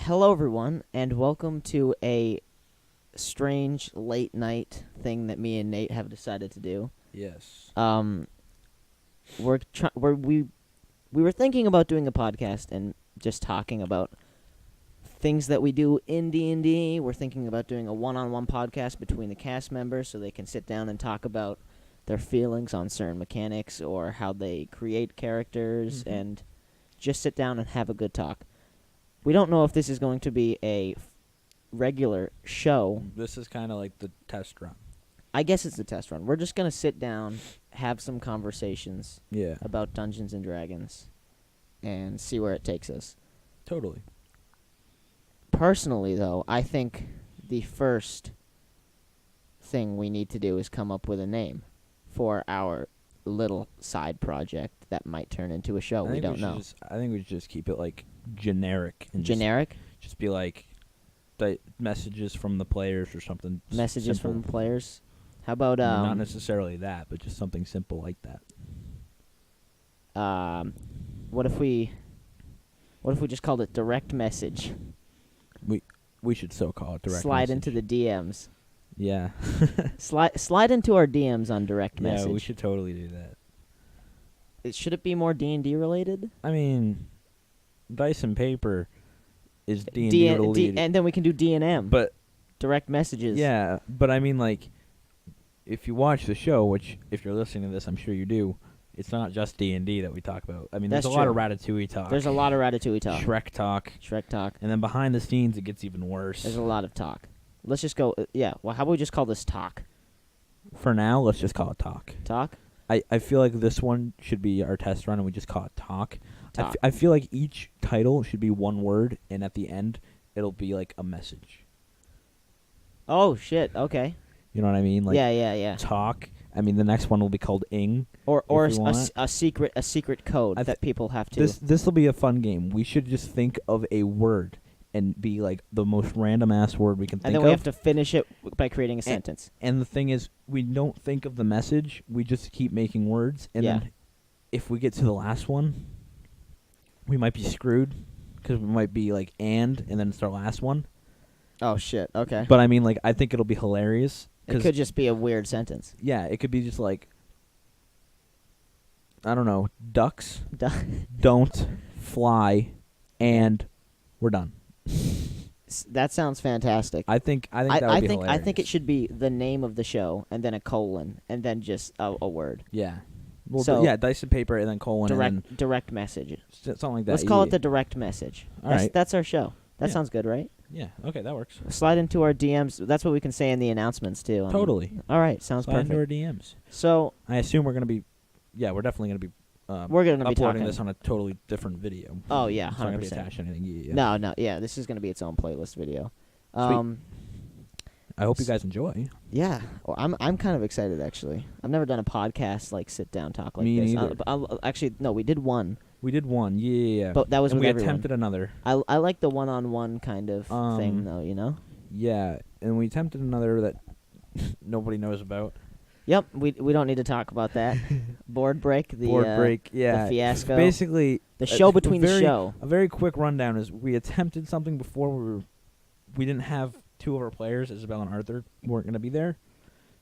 Hello, everyone, and welcome to a strange late night thing that me and Nate have decided to do. Yes. We were thinking about doing a podcast and just talking about things that we do in D&D. We're thinking about doing a one-on-one podcast between the cast members so they can sit down and talk about their feelings on certain mechanics or how they create characters and just sit down and have a good talk. We don't know if this is going to be a regular show. This is kind of like the test run. I guess it's a test run. We're just going to sit down, have some conversations about Dungeons & Dragons, and see where it takes us. Totally. Personally, though, I think the first thing we need to do is come up with a name for our little side project that might turn into a show. We don't know. I think we should just keep it like generic. And Generic? Just be like messages from the players or something. Messages simple. from the players? How about not necessarily that, but just something simple like that. What if we just called it direct message? We should so call it direct Slide message. into the DMs. Yeah. Slide into our DMs on direct message. Yeah, we should totally do that. Should it be more D&D related? I mean, Dice and Paper is D&D related. And then we can do D&M. But direct messages. Yeah, but I mean, like, if you watch the show, which if you're listening to this, I'm sure you do, it's not just D&D that we talk about. I mean, That's there's a lot of true. Ratatouille talk. There's a lot of Ratatouille talk. Shrek talk. And then behind the scenes, it gets even worse. There's a lot of talk. Let's just go, well, how about we just call this talk? For now, let's just call it talk. Talk? I feel like this one should be our test run, and we just call it talk. Talk. I feel like each title should be one word, and at the end, it'll be like a message. Oh, shit, okay. You know what I mean? Like, yeah. Talk. I mean, the next one will be called Ing. Or a secret code that people have to. This will be a fun game. We should just think of a word and be like the most random ass word we can think of. And then we have to finish it by creating a sentence. And the thing is, we don't think of the message. We just keep making words. And then if we get to the last one, we might be screwed because we might be like and then it's our last one. Oh, shit, okay. But I mean, like, I think it'll be hilarious. It could just be a weird sentence. Yeah, it could be just like, I don't know, ducks don't fly, and we're done. That sounds fantastic. I think that would be hilarious. I think it should be the name of the show and then a colon and then just a word. Yeah. Well, so Dice and Paper and then colon direct message. Something like that. Let's call it the direct message. All right. That's our show. That sounds good, right? Yeah. Okay, that works. Slide into our DMs. That's what we can say in the announcements too. Totally. All right, sounds perfect. Slide into our DMs. So I assume we're gonna be, we're definitely gonna be. We're gonna be uploading talking this on a totally different video. Oh yeah, 100%. It's not gonna be attached to anything. Yeah. No, yeah. This is gonna be its own playlist video. Sweet. I hope you guys enjoy. Yeah, well, I'm kind of excited actually. I've never done a podcast like sit down talk like Me this. neither. Actually, no, we did one. We did one, yeah. But that was and with we everyone. attempted another. I like the one-on-one kind of thing though, you know. Yeah, and we attempted another that nobody knows about. Yep, we don't need to talk about that. Board break, the fiasco. Basically, the show between the show. A very quick rundown is we attempted something before we didn't have two of our players, Isabel and Arthur, weren't going to be there.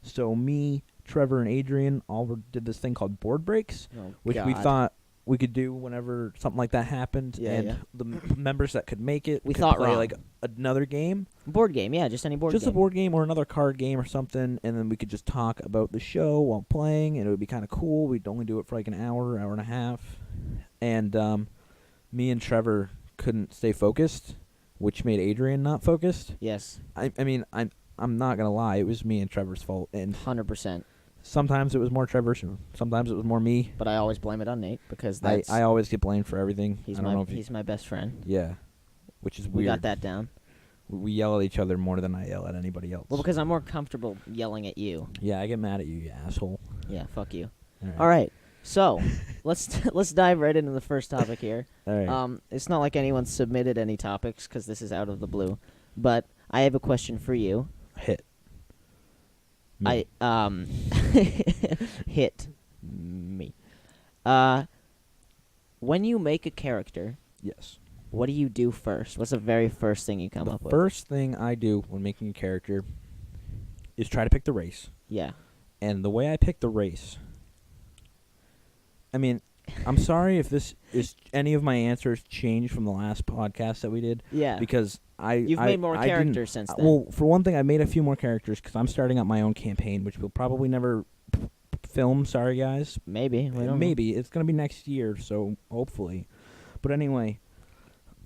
So me, Trevor, and Adrian did this thing called board breaks, which we thought we could do whenever something like that happened. Yeah, and the members that could make it could thought play wrong. like another game. Board game, yeah, just any board game. Just a board game or another card game or something, and then we could just talk about the show while playing, and it would be kind of cool. We'd only do it for like an hour and a half. And me and Trevor couldn't stay focused, which made Adrian not focused. Yes. I mean, I'm not going to lie. It was me and Trevor's fault. And 100%. Sometimes it was more Trevor's, sometimes it was more me. But I always blame it on Nate because I always get blamed for everything. He's my best friend. Yeah, which is weird. We got that down. We yell at each other more than I yell at anybody else. Well, because I'm more comfortable yelling at you. Yeah, I get mad at you, you asshole. Yeah, fuck you. All right. So, let's dive right into the first topic here. All right. It's not like anyone submitted any topics because this is out of the blue, but I have a question for you. Hit. Me. Hit me. When you make a character, Yes. What do you do first? What's the very first thing you come up The with? first thing I do when making a character is try to pick the race. Yeah. And the way I pick the race, I mean, I'm sorry if this is any of my answers changed from the last podcast that we did. Yeah. Because You've made more I didn't- characters since then. Well, for one thing, I made a few more characters because I'm starting up my own campaign, which we'll probably never film. Sorry, guys. Maybe. We don't know. Maybe it's gonna be next year, so hopefully. But anyway,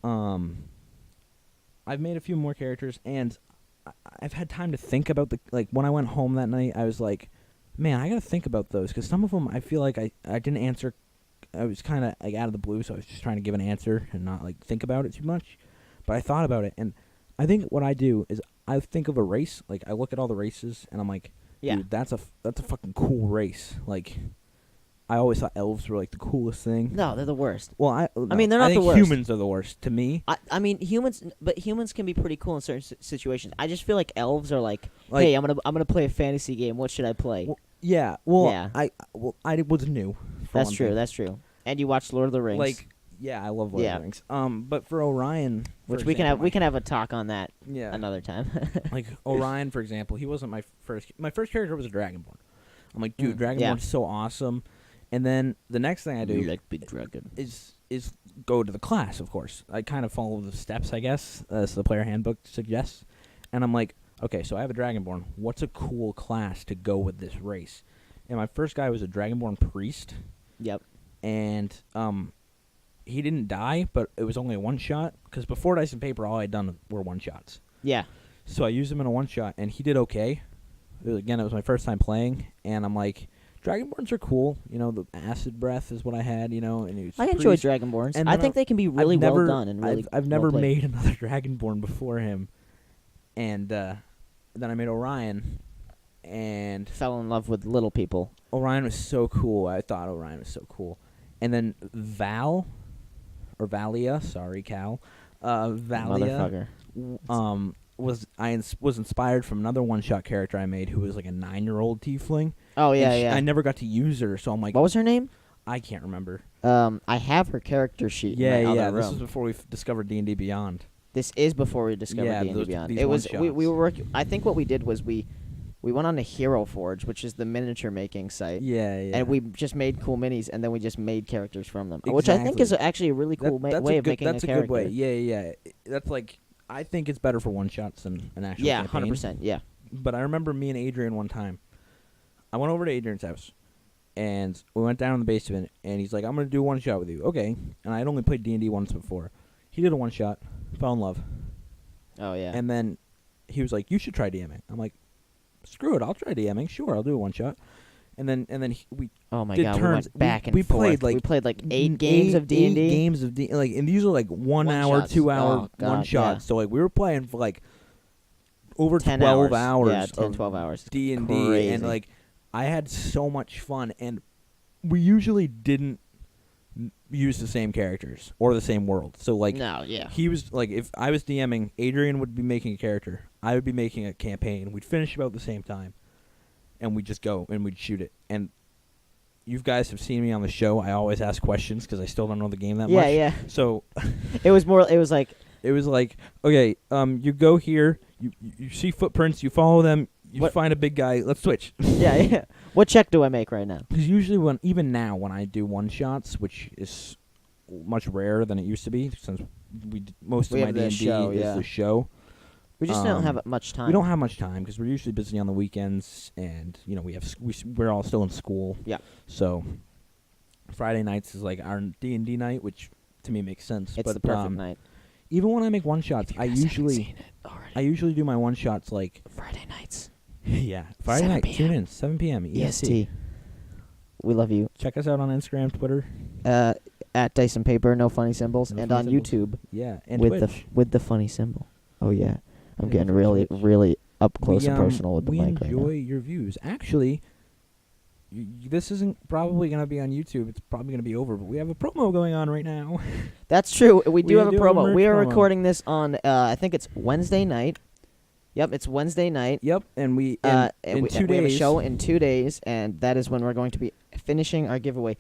I've made a few more characters, and I've had time to think about when I went home that night, I was like, man, I gotta think about those because some of them I feel like I didn't answer. I was kind of out of the blue, so I was just trying to give an answer and not think about it too much. But I thought about it, and I think what I do is I think of a race. I look at all the races, and I'm like, Yeah. dude, that's a fucking cool race. I always thought elves were the coolest thing. No, they're the worst. Well, I mean, they're not I think the worst. Humans are the worst to me. I mean, humans can be pretty cool in certain situations. I just feel like elves are hey, I'm gonna play a fantasy game. What should I play? Well, yeah. Well, Yeah. I was new. For That's one true. thing. That's true. And you watched Lord of the Rings, Yeah, I love Lord Yeah. of the Rings. But for Orion, which for we can have. example, We can have a talk on that Yeah. another time. Orion, for example, he wasn't my first. My first character was a Dragonborn. I'm like, dude, Dragonborn's yeah. so awesome. And then the next thing I do big dragon. is go to the class. Of course, I kind of follow the steps, I guess, as the player handbook suggests. And I'm like, okay, so I have a Dragonborn. What's a cool class to go with this race? And my first guy was a Dragonborn priest. Yep. And he didn't die, but it was only a one shot because before Dice and Paper, all I'd done were one shots. Yeah. So I used him in a one shot, and he did okay. It was my first time playing, and I'm like, Dragonborns are cool. The acid breath is what I had. And he was I a enjoy priest. Dragonborns. And I then think they can be really I've never- well done and really. I've never well played. made another Dragonborn before him, and then I made Orion, and Fell in love with little people. Orion was so cool. I thought Orion was so cool. And then Val, or Valia, sorry, Cal. Valia Motherfucker. was inspired from another one-shot character I made who was a 9-year-old tiefling. Oh yeah, And yeah. I never got to use her, so I'm like, What was her name? I can't remember. I have her character sheet. in my other This room. was before we discovered D&D Beyond. This is before we discovered Yeah, D&D those- Beyond. these It was we one-shots. were working. I think what we did was we went on to Hero Forge, which is the miniature making site. Yeah. And we just made cool minis, and then we just made characters from them, which I think is Exactly. actually a really cool that's way a of good, making that's a a character. good way. Yeah. That's I think it's better for one-shots than an actual Yeah, campaign. 100%. Yeah. But I remember me and Adrian one time. I went over to Adrian's house, and we went down in the basement, and he's like, I'm going to do one shot with you. Okay. And I'd only played D&D once before. He did a one shot, fell in love. Oh yeah. And then he was like, you should try DMing. I'm like, screw it, I'll try DMing. Sure, I'll do a one shot. And then we oh my did god, turns. we went back and we forth. played we played 8 games of D&D. 8 games of D, and these are 1 hour, One-shots. 2 hour Oh, God, one shots. So we were playing for over 10 12 hours. Yeah, of 10, 12 hours. D&D, Crazy. and I had so much fun, and we usually didn't use the same characters or the same world. So No, yeah. he was if I was DMing, Adrian would be making a character, I would be making a campaign. We'd finish about the same time, and we'd just go and we'd shoot it. And you guys have seen me on the show. I always ask questions because I still don't know the game that much. Yeah. So It was like it was okay, you go here, you see footprints, you follow them, you find a big guy. Let's switch. yeah. What check do I make right now? Because usually even now when I do one shots, which is much rarer than it used to be, since most of my have the D&D show, is yeah. the show. We just don't have much time. We don't have much time because we're usually busy on the weekends, and we're all still in school. Yeah. So Friday nights is our D&D night, which to me makes sense. It's but the perfect night. even when I make one shots, I usually do my one shots Friday nights. yeah, Friday 7 night. p.m. Tune in 7 p.m. EST. We love you. Check us out on Instagram, Twitter. At Dice and Paper, no funny symbols, No and funny on symbols. YouTube Yeah, and with Twitch. the funny symbol. Oh yeah, I'm Yeah, getting for really Twitch. really up close and personal with the we mic right enjoy now. your views. Actually, this isn't probably going to be on YouTube. It's probably going to be over, but we have a promo going on right now. That's true. We do have a do have a promo. merch We are promo. recording this on I think it's Wednesday night. Yep, it's Wednesday night. Yep, and in 2 we days have a show in 2 days, and that is when we're going to be finishing our giveaway.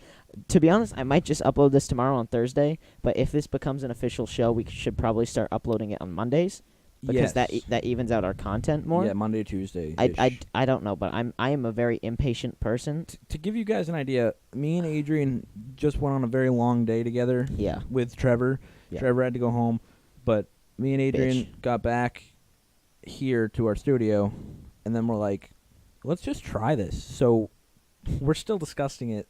To be honest, I might just upload this tomorrow on Thursday, but if this becomes an official show, we should probably start uploading it on Mondays because yes. that evens out our content more. Yeah, Monday, Tuesday. I don't know, but I am a very impatient person. To give you guys an idea, me and Adrian just went on a very long day together. Yeah. With Trevor. Yeah. Trevor had to go home, but me and Adrian got back here to our studio, and then we're like, let's just try this. So we're still discussing it,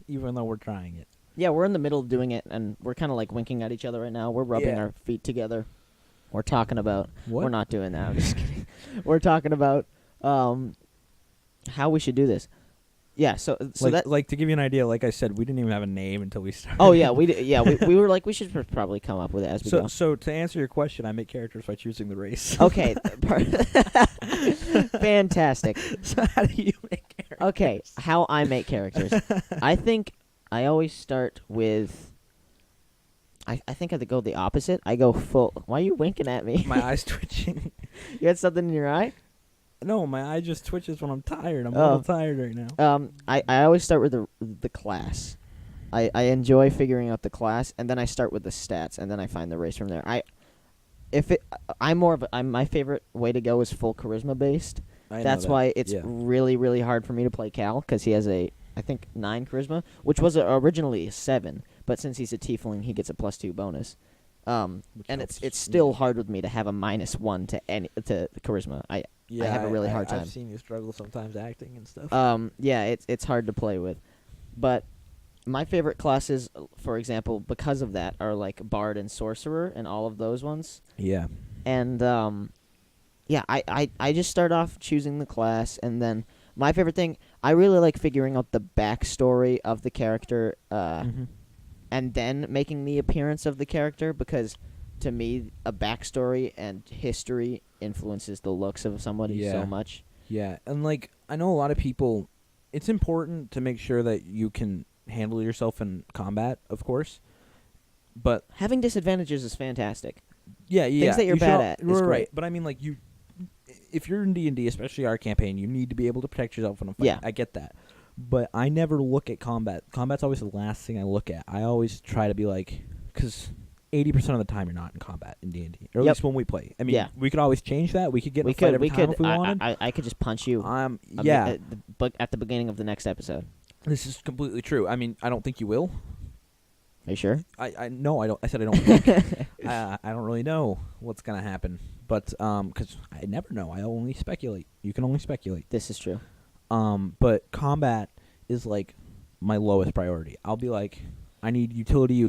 even though we're trying it. Yeah, we're in the middle of doing it, and we're kind of like winking at each other right now. We're rubbing Yeah. our feet together. We're talking about. What? We're not doing that. I'm just kidding. We're talking about how we should do this. Yeah. So like to give you an idea, like I said, we didn't even have a name until we started. Oh yeah, we were like we should probably come up with it as we go. So to answer your question, I make characters by choosing the race. Okay. Fantastic. So how do you make characters? Okay, how I make characters. I think I always start with. I think I have to go the opposite. I go full. Why are you winking at me? My eye's twitching. You had something in your eye? No, my eye just twitches when I'm tired. I'm a little tired right now. I always start with the class. I enjoy figuring out the class, and then I start with the stats, and then I find the race from there. My favorite way to go is full charisma based. That's why it's really, really hard for me to play Cal, because he has I think 9 charisma, which was originally 7, but since he's a tiefling, he gets a +2 bonus. And it's still hard with me to have a -1 to charisma. I have a really hard time. I've seen you struggle sometimes acting and stuff. Yeah, it's hard to play with, but my favorite classes, for example, because of that, are like Bard and Sorcerer and all of those ones. Yeah. And yeah, I just start off choosing the class, and then my favorite thing, I really like figuring out the backstory of the character, and then making the appearance of the character, because to me, a backstory and history influences the looks of somebody so much. Yeah, and like I know a lot of people, it's important to make sure that you can handle yourself in combat, of course, but having disadvantages is fantastic. Yeah, things that you're bad at is great. Right, but I mean, like if you're in D&D, especially our campaign, you need to be able to protect yourself in a fight. Yeah. I get that. But I never look at combat. Combat's always the last thing I look at. I always try to be like, because 80% of the time you're not in combat in D&D, or at least when we play. I mean, we could always change that. We could get in a fight every time if we wanted. I could just punch you. At the beginning of the next episode. This is completely true. I mean, I don't think you will. Are you sure? No, I don't. I said I don't think. I don't really know what's gonna happen, but because I never know. I only speculate. You can only speculate. This is true. But combat is like my lowest priority. I'll be like, I need utility.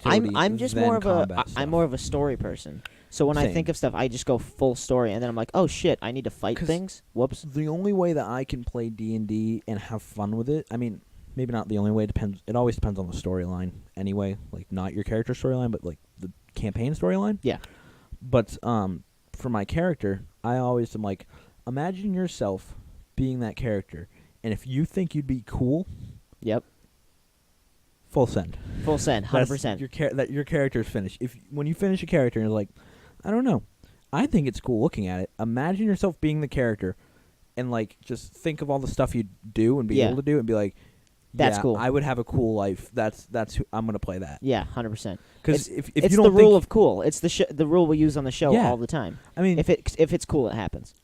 I'm just more of I'm more of a story person. So when I think of stuff, I just go full story, and then I'm like, oh shit, I need to fight things. Whoops. The only way that I can play D&D and have fun with it, I mean, maybe not the only way. It always depends on the storyline. Anyway, like not your character storyline, but like the campaign storyline. Yeah. But for my character, I always am like, imagine yourself being that character, and if you think you'd be cool, yep. Full send. 100%. Your character's finished. When you finish a character, and you're like, I don't know, I think it's cool looking at it. Imagine yourself being the character, and like just think of all the stuff you'd do and be able to do, and be like, that's cool. I would have a cool life. That's who I'm gonna play that. Yeah, 100%. Because if it's you don't the rule of cool. It's the rule we use on the show all the time. I mean, if it's cool, it happens.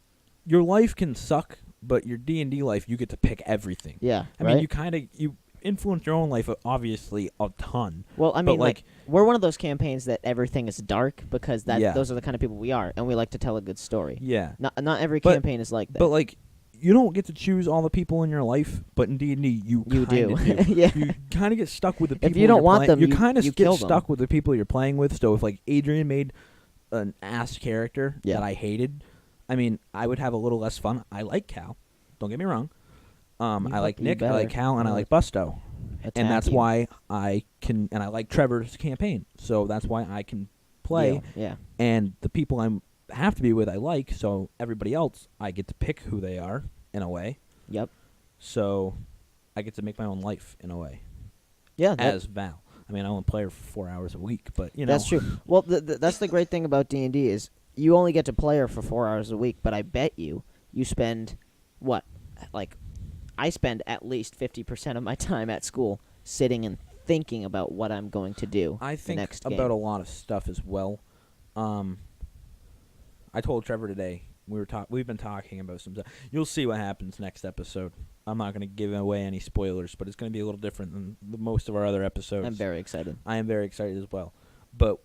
Your life can suck, but your D&D life, you get to pick everything. Yeah, I mean, you influence your own life obviously a ton. Well, I mean, like we're one of those campaigns that everything is dark because those are the kind of people we are, and we like to tell a good story. Yeah. Not every campaign is like that. But like, you don't get to choose all the people in your life, but in D&D you do. Yeah. You kind of get stuck with the people. If you don't want them, you kind of get stuck with the people you're playing with. So if like Adrian made an ass character that I hated, I mean, I would have a little less fun. I like Cal. Don't get me wrong. I like Nick, I like Cal, and I like Busto. And that's why I can, and I like Trevor's campaign. So that's why I can play. Yeah. And the people I have to be with, I like. So everybody else, I get to pick who they are in a way. Yep. So I get to make my own life in a way. Yeah. As Val. I mean, I only play her for 4 hours a week, but you know. That's true. Well, that's the great thing about D&D is you only get to play her for 4 hours a week, but I bet you spend what, like, I spend at least 50% of my time at school sitting and thinking about what I'm going to do. I think next about game. a lot of stuff as well. I told Trevor today we've been talking about some stuff. You'll see what happens next episode. I'm not going to give away any spoilers, but it's going to be a little different than most of our other episodes. I'm very excited. I am very excited as well. But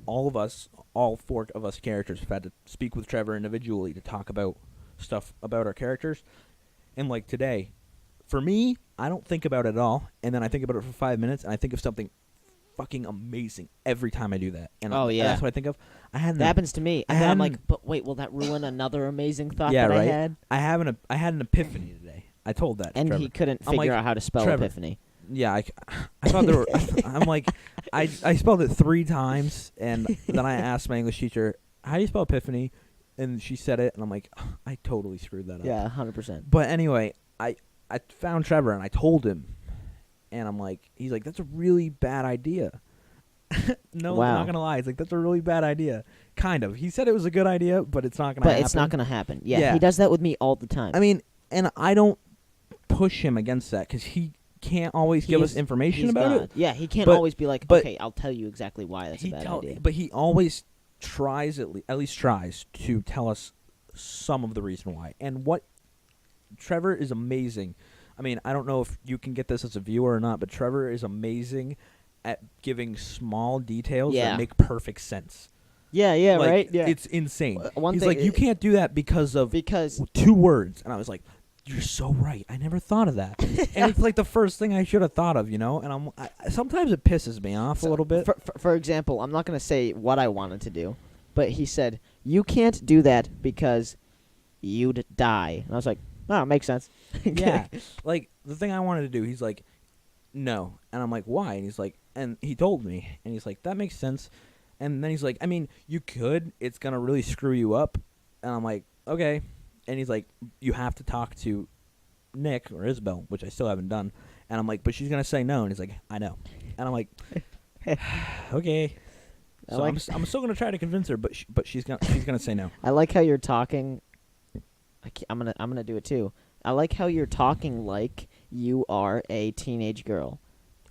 all 4 of us characters have had to speak with Trevor individually to talk about stuff about our characters. And like today, for me, I don't think about it at all, and then I think about it for 5 minutes, and I think of something fucking amazing every time I do that. And that's what I think of. That happens to me. And then I'm like, but wait, will that ruin another amazing thought that right? I had? I had an epiphany today. I told that to And Trevor. he couldn't figure out how to spell Trevor, epiphany. Yeah, I thought there were. I'm like, I spelled it 3 times, and then I asked my English teacher, "How do you spell epiphany?" And she said it, and I'm like, I totally screwed that up. Yeah, 100%. But anyway, I found Trevor and I told him, and I'm like, he's like, that's a really bad idea. No, wow. I'm not gonna lie. It's like, that's a really bad idea. Kind of. He said it was a good idea, but it's not gonna happen. But it's not gonna happen. Yeah, he does that with me all the time. I mean, and I don't push him against that because he can't always give us information about it. Yeah, he can't always be like, okay, I'll tell you exactly why that's a bad idea. But he always tries, at least tries, to tell us some of the reason why. And what Trevor is amazing. I mean, I don't know if you can get this as a viewer or not, but Trevor is amazing at giving small details that make perfect sense. Yeah, like, right? Yeah. It's insane. He's like, you can't do that because 2 words. And I was like, you're so right. I never thought of that. And it's like the first thing I should have thought of, you know? And sometimes it pisses me off a little bit. For example, I'm not going to say what I wanted to do, but he said, you can't do that because you'd die. And I was like, oh, it makes sense. Yeah. Like, the thing I wanted to do, he's like, no. And I'm like, why? And he's like, and he told me. And he's like, that makes sense. And then he's like, I mean, you could. It's going to really screw you up. And I'm like, okay. And he's like, you have to talk to Nick or Isabel, which I still haven't done. And I'm like, but she's going to say no. And he's like, I know. And I'm like, okay. So I'm still going to try to convince her, but she's going to say no. I like how you're talking. I'm gonna do it too. I like how you're talking like you are a teenage girl.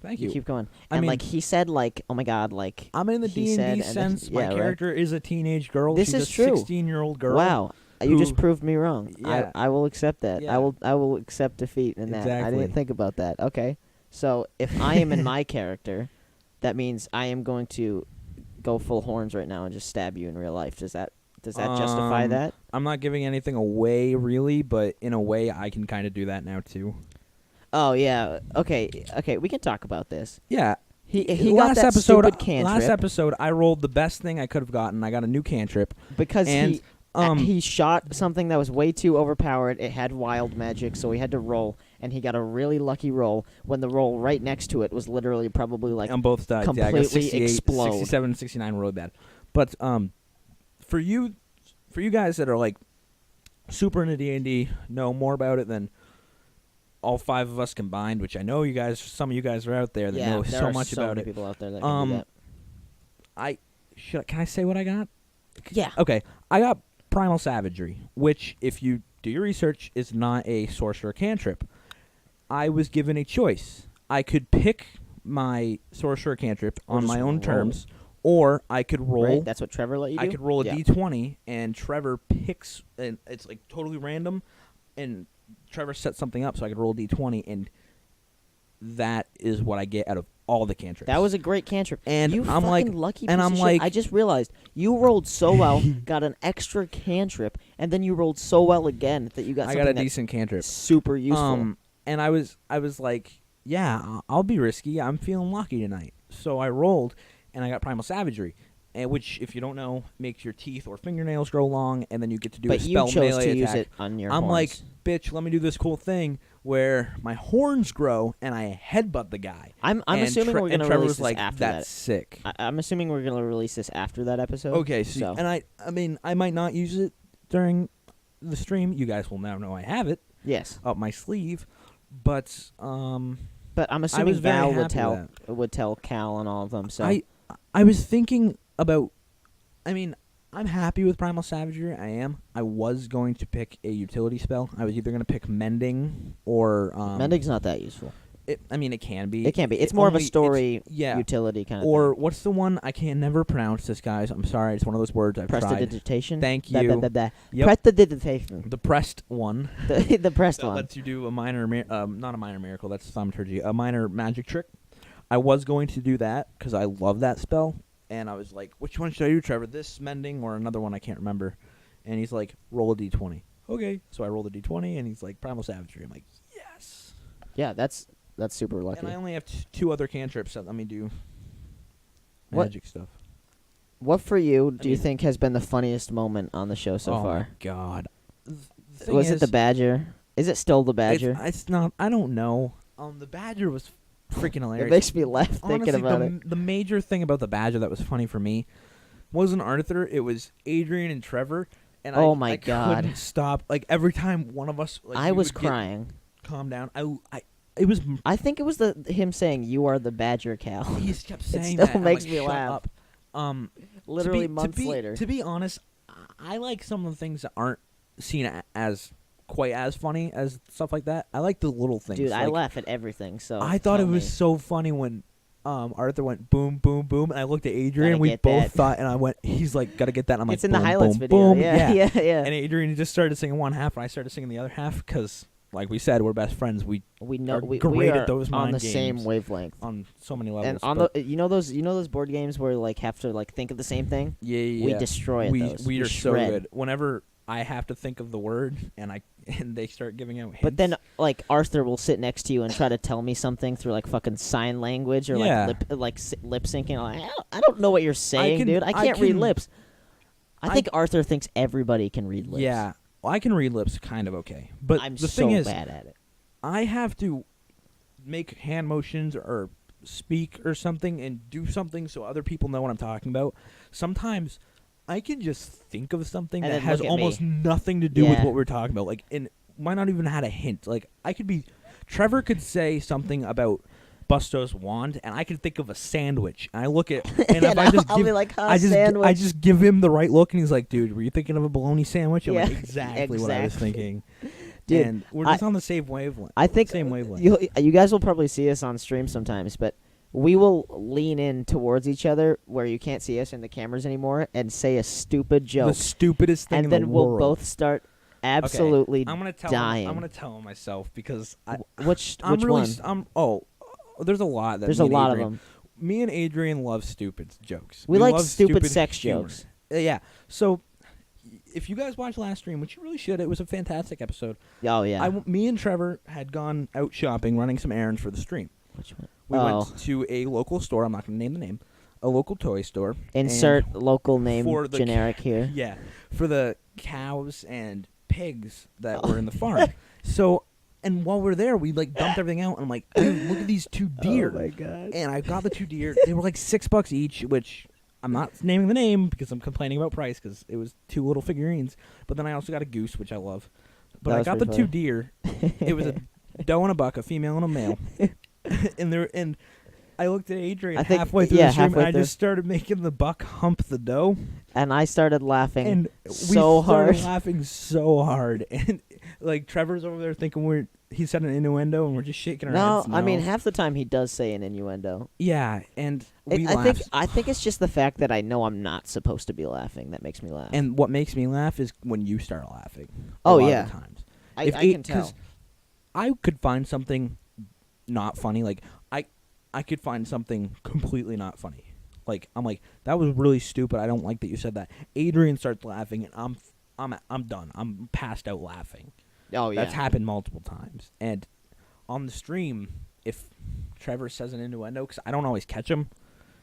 Thank you. Keep going. I And mean, like he said, like, oh my god, like I'm in the D&D sense. My character is a teenage girl. This She's is a true. 16-year-old girl. Wow, you just proved me wrong. Yeah. I will accept that. Yeah. I will accept defeat in that. I Exactly. didn't think about that. Okay, so if I am in my character, that means I am going to go full horns right now and just stab you in real life. Does that justify that? I'm not giving anything away, really, but in a way, I can kind of do that now, too. Oh, yeah. Okay, we can talk about this. Yeah. He got that stupid cantrip. Last episode, I rolled the best thing I could have gotten. I got a new cantrip. Because he shot something that was way too overpowered. It had wild magic, so he had to roll, and he got a really lucky roll when the roll right next to it was literally probably like on both sides. completely I got 68, explode. 67, 69 really bad. But for you guys that are like super into D&D, know more about it than all 5 of us combined, which I know some of you guys are out there that know so much about it. People out there that can do that. Can I say what I got? Yeah. Okay, I got Primal Savagery, which, if you do your research, is not a sorcerer cantrip. I was given a choice. I could pick my sorcerer cantrip on my own terms, or I could roll. Right? That's what Trevor let you do? I could roll a d20, and Trevor picks, and it's like totally random, and Trevor sets something up so I could roll a d20, and that is what I get out of all the cantrips. That was a great cantrip. And you I'm fucking like, lucky piece and I'm of like, shit. I just realized you rolled so well, got an extra cantrip, and then you rolled so well again that you got. I something got a that's decent cantrip. super useful. And I was like, yeah, I'll be risky. I'm feeling lucky tonight. So I rolled, and I got Primal Savagery, which, if you don't know, makes your teeth or fingernails grow long, and then you get to do a spell But you chose melee to use attack. it on your I'm horns. like, bitch, let me do this cool thing where my horns grow and I headbutt the guy. I'm assuming we're going to release this like, after that's that. sick. I'm assuming we're going to release this after that episode. Okay, so. And I mean, I might not use it during the stream. You guys will now know I have it. Yes. Up my sleeve. But I'm assuming Val would tell Cal and all of them. So I was thinking about. I mean, I'm happy with Primal Savagery. I am. I was going to pick a utility spell. I was either going to pick Mending or Mending's not that useful. It can be. It can be. It's more of a story yeah. utility kind of Or thing. what's the one? I can never pronounce this, guys. I'm sorry. It's one of those words I've tried. Prestidigitation? Thank you. Yep. Prestidigitation. The pressed one. The pressed that one. lets you do a minor, not a minor miracle. That's thaumaturgy. A minor magic trick. I was going to do that because I love that spell. And I was like, which one should I do, Trevor? This Mending or another one I can't remember. And he's like, roll a d20. Okay. So I rolled a d20, and he's like, Primal Savagery. I'm like, yes. Yeah, that's super lucky. And I only have two other cantrips that let me do What- magic stuff. What for you do you think has been the funniest moment on the show so oh far? my God. Was it the Badger? Is it still the Badger? It's not. I don't know. The Badger was freaking hilarious. It makes me laugh thinking Honestly, about it. The major thing about the Badger that was funny for me wasn't Arthur. It was Adrian and Trevor. And Oh I, my I God. couldn't stop. Like every time one of us, like, I we was would get crying. calm down. It was. I think it was him saying, "You are the Badger, Cal." He just kept saying still that. and I'm makes like, me shut laugh. up. Literally months later. To be honest, I like some of the things that aren't seen as quite as funny as stuff like that. I like the little things. Dude, I like, laugh at everything. So I thought tell it was me. so funny when Arthur went boom, boom, boom, and I looked at Adrian. Gotta We get both that. thought, and I went, he's like, gotta get that. And I'm It's like, in the boom, highlights boom, video. boom. Yeah. And Adrian just started singing one half, and I started singing the other half because, like we said, we're best friends. We We know are we great are at those on mind the same games. wavelength. On so many levels. And on but the you know those board games where like have to like think of the same thing. yeah, We destroy at we those. we We are so shred. good. Whenever I have to think of the word and they start giving out hints. But then like Arthur will sit next to you and try to tell me something through like fucking sign language or Yeah. like lip syncing. I'm like, I don't know what you're saying, dude. I can't read lips. I think Arthur thinks everybody can read lips. Yeah, well, I can read lips kind of okay. But I'm the so thing is, bad at it. I have to make hand motions or speak or something and do something so other people know what I'm talking about. Sometimes I can just think of something And that then has look at almost me. nothing to do with Yeah. what we're talking about. Like, and might not even had a hint. Like, Trevor could say something about Busto's wand, and I could think of a sandwich. And I look at, and if I just I'll give, be like, I sandwich. just give him the right look, and he's like, "Dude, were you thinking of a bologna sandwich?" I'm like, Yeah, exactly what I was exactly. thinking. Dude, and we're just on the same wavelength. I think same wavelength. you guys will probably see us on stream sometimes, but we will lean in towards each other where you can't see us in the cameras anymore and say a stupid joke, The stupidest thing and in then the we'll world. both start absolutely I'm gonna tell dying. I'm gonna tell him myself because Which I'm really one? there's a lot that There's me a and lot Adrian- of them. Me and Adrian love stupid jokes. We like love stupid sex humor. jokes. Yeah. So if you guys watched last stream, which you really should, it was a fantastic episode. Oh yeah. Me and Trevor had gone out shopping, running some errands for the stream. Which one? We Oh. went to a local store. I'm not going to name the name. A local toy store. Insert and local name for the generic here. Yeah, for the cows and pigs that were in the farm. So, and while we're there, we like dumped everything out, and I'm like, dude, look at these two deer. Oh my god. And I got the two deer. They were like $6 each, which I'm not naming the name because I'm complaining about price because it was two little figurines. But then I also got a goose, which I love. But That I was got the pretty two deer. It was a doe and a buck, a female and a male. and I looked at Adrian I think- halfway through yeah, the stream, halfway and I through. just started making the buck hump the doe. And I started laughing And so we started hard. laughing so hard. And like Trevor's over there thinking he said an innuendo, and we're just shaking our No, heads. I mean half the time he does say an innuendo. Yeah, and we I laughed. think it's just the fact that I know I'm not supposed to be laughing that makes me laugh. And what makes me laugh is when you start laughing. Oh, a lot yeah. of the times. I If can tell. 'cause I could find something not funny. Like I could find something completely not funny. Like I'm like, that was really stupid. I don't like that you said that. Adrian starts laughing, and I'm done. I'm passed out laughing. Oh yeah. That's happened multiple times. And on the stream, if Trevor says an innuendo, because I don't always catch him,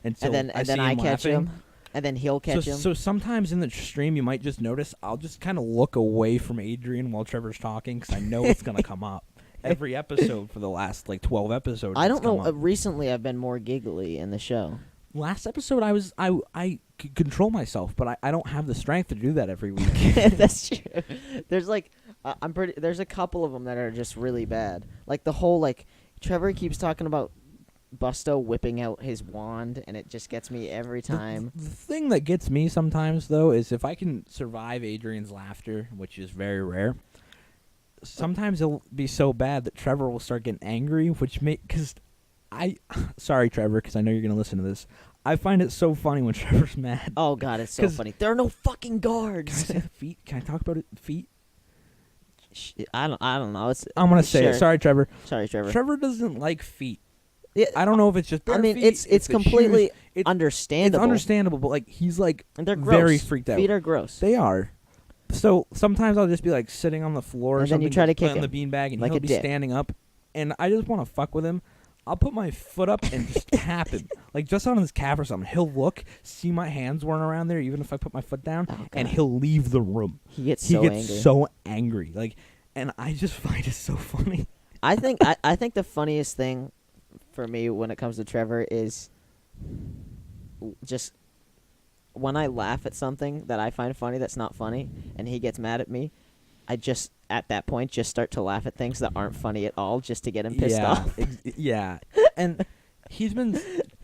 and then I catch him, and then he'll catch him. So sometimes in the stream, you might just notice I'll just kind of look away from Adrian while Trevor's talking because I know it's gonna come up. Every episode for the last like 12 episodes. I it's don't know. come up. Recently, I've been more giggly in the show. Last episode, I could control myself, but I don't have the strength to do that every week. That's true. There's like there's a couple of them that are just really bad. Like the whole like Trevor keeps talking about Busto whipping out his wand, and it just gets me every time. The thing that gets me sometimes, though, is if I can survive Adrian's laughter, which is very rare, sometimes it'll be so bad that Trevor will start getting angry, which because sorry, Trevor, because I know you're going to listen to this. I find it so funny when Trevor's mad. Oh, God, it's so funny. There are no fucking guards. Can I say the feet? Can I talk about it? Feet? I don't know. I'm going to say it. Sorry, Trevor. Sorry, Trevor. Trevor doesn't like feet. Yeah, I don't know if it's just bare feet, it's completely understandable. It's understandable, but like he's like and they're gross. very freaked out. Feet are gross. They are. So sometimes I'll just be like sitting on the floor and or something, then you try to kick on the beanbag, and like he'll be standing up, and I just want to fuck with him. I'll put my foot up and just tap him, like just on his calf or something. He'll look, see my hands weren't around there, even if I put my foot down, and he'll leave the room. He gets so angry, like, and I just find it so funny. I think the funniest thing for me when it comes to Trevor is just when I laugh at something that I find funny that's not funny, and he gets mad at me. I just, at that point, just start to laugh at things that aren't funny at all just to get him pissed off. Yeah. And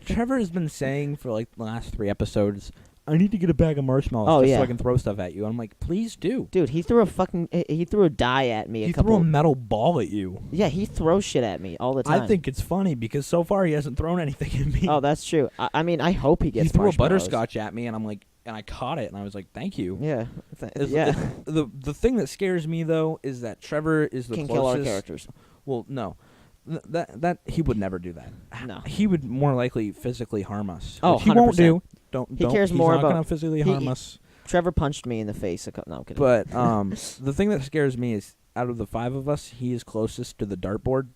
Trevor has been saying for like the last 3 episodes, I need to get a bag of marshmallows so I can throw stuff at you. I'm like, please do. Dude, he threw a die at me. He threw a metal ball at you. Yeah, he throws shit at me all the time. I think it's funny because so far he hasn't thrown anything at me. Oh, that's true. I mean, I hope he gets He threw a butterscotch at me, and I'm like, and I caught it, and I was like, thank you. Yeah. The thing that scares me, though, is that Trevor is the Can closest. Kill our characters. Well, no. That he would never do that. No. He would more likely physically harm us. Oh, which he won't do. He cares more about. He's not going to physically harm us. Trevor punched me in the face. No, I'm kidding. But the thing that scares me is, out of the 5 of us, he is closest to the dartboard.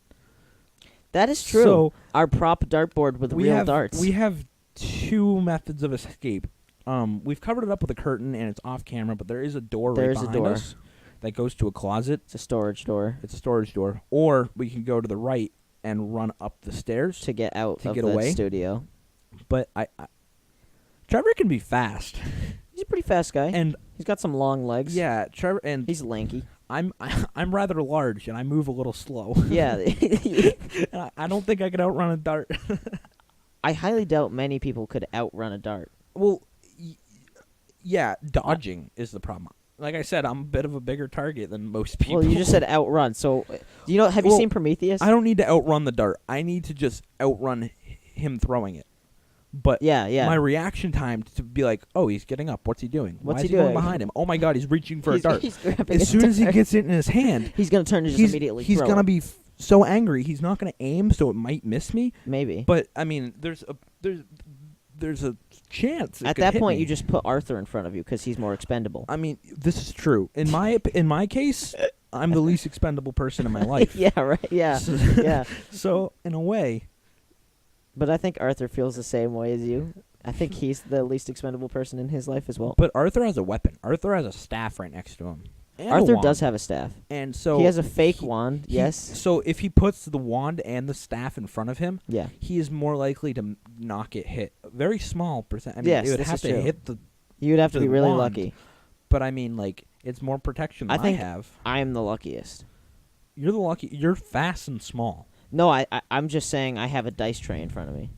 That is true. So our prop dartboard with real darts. We have 2 methods of escape. We've covered it up with a curtain, and it's off camera, but there is a door right behind us that goes to a closet. It's a storage door. It's a storage door. Or we can go to the right and run up the stairs to get out to of get the away. studio. But Trevor can be fast. He's a pretty fast guy, and he's got some long legs. Yeah, Trevor, and he's lanky. I'm rather large, and I move a little slow. Yeah. I don't think I could outrun a dart. I highly doubt many people could outrun a dart. Well, yeah, dodging is the problem. Like I said, I'm a bit of a bigger target than most people. Well, you just said outrun. So, have you seen Prometheus? I don't need to outrun the dart. I need to just outrun him throwing it. But my reaction time to be like, oh, he's getting up. What's he doing? What's Why he is doing? Going behind him? Oh, my God, he's reaching for a dart. As soon as he gets it in his hand, he's going to turn and just immediately He's throw going to it. be so angry. He's not going to aim, so it might miss me. Maybe. But, I mean, there's a chance at that point you just put Arthur in front of you because he's more expendable. I mean, this is true. In my case, I'm the least expendable person in my life. Yeah, right. Yeah. Yeah. So, in a way. But I think Arthur feels the same way as you. I think he's the least expendable person in his life as well. But Arthur has a weapon. Arthur has a staff right next to him. Arthur does have a staff. And so he has a fake wand, yes. So if he puts the wand and the staff in front of him, yeah, he is more likely to not get hit. Very small percent. I mean, yes, it would have to hit the. You would have to be really wand. lucky. But I mean, like, it's more protection than I have. I'm the luckiest. You're the lucky. You're fast and small. No, I'm just saying I have a dice tray in front of me.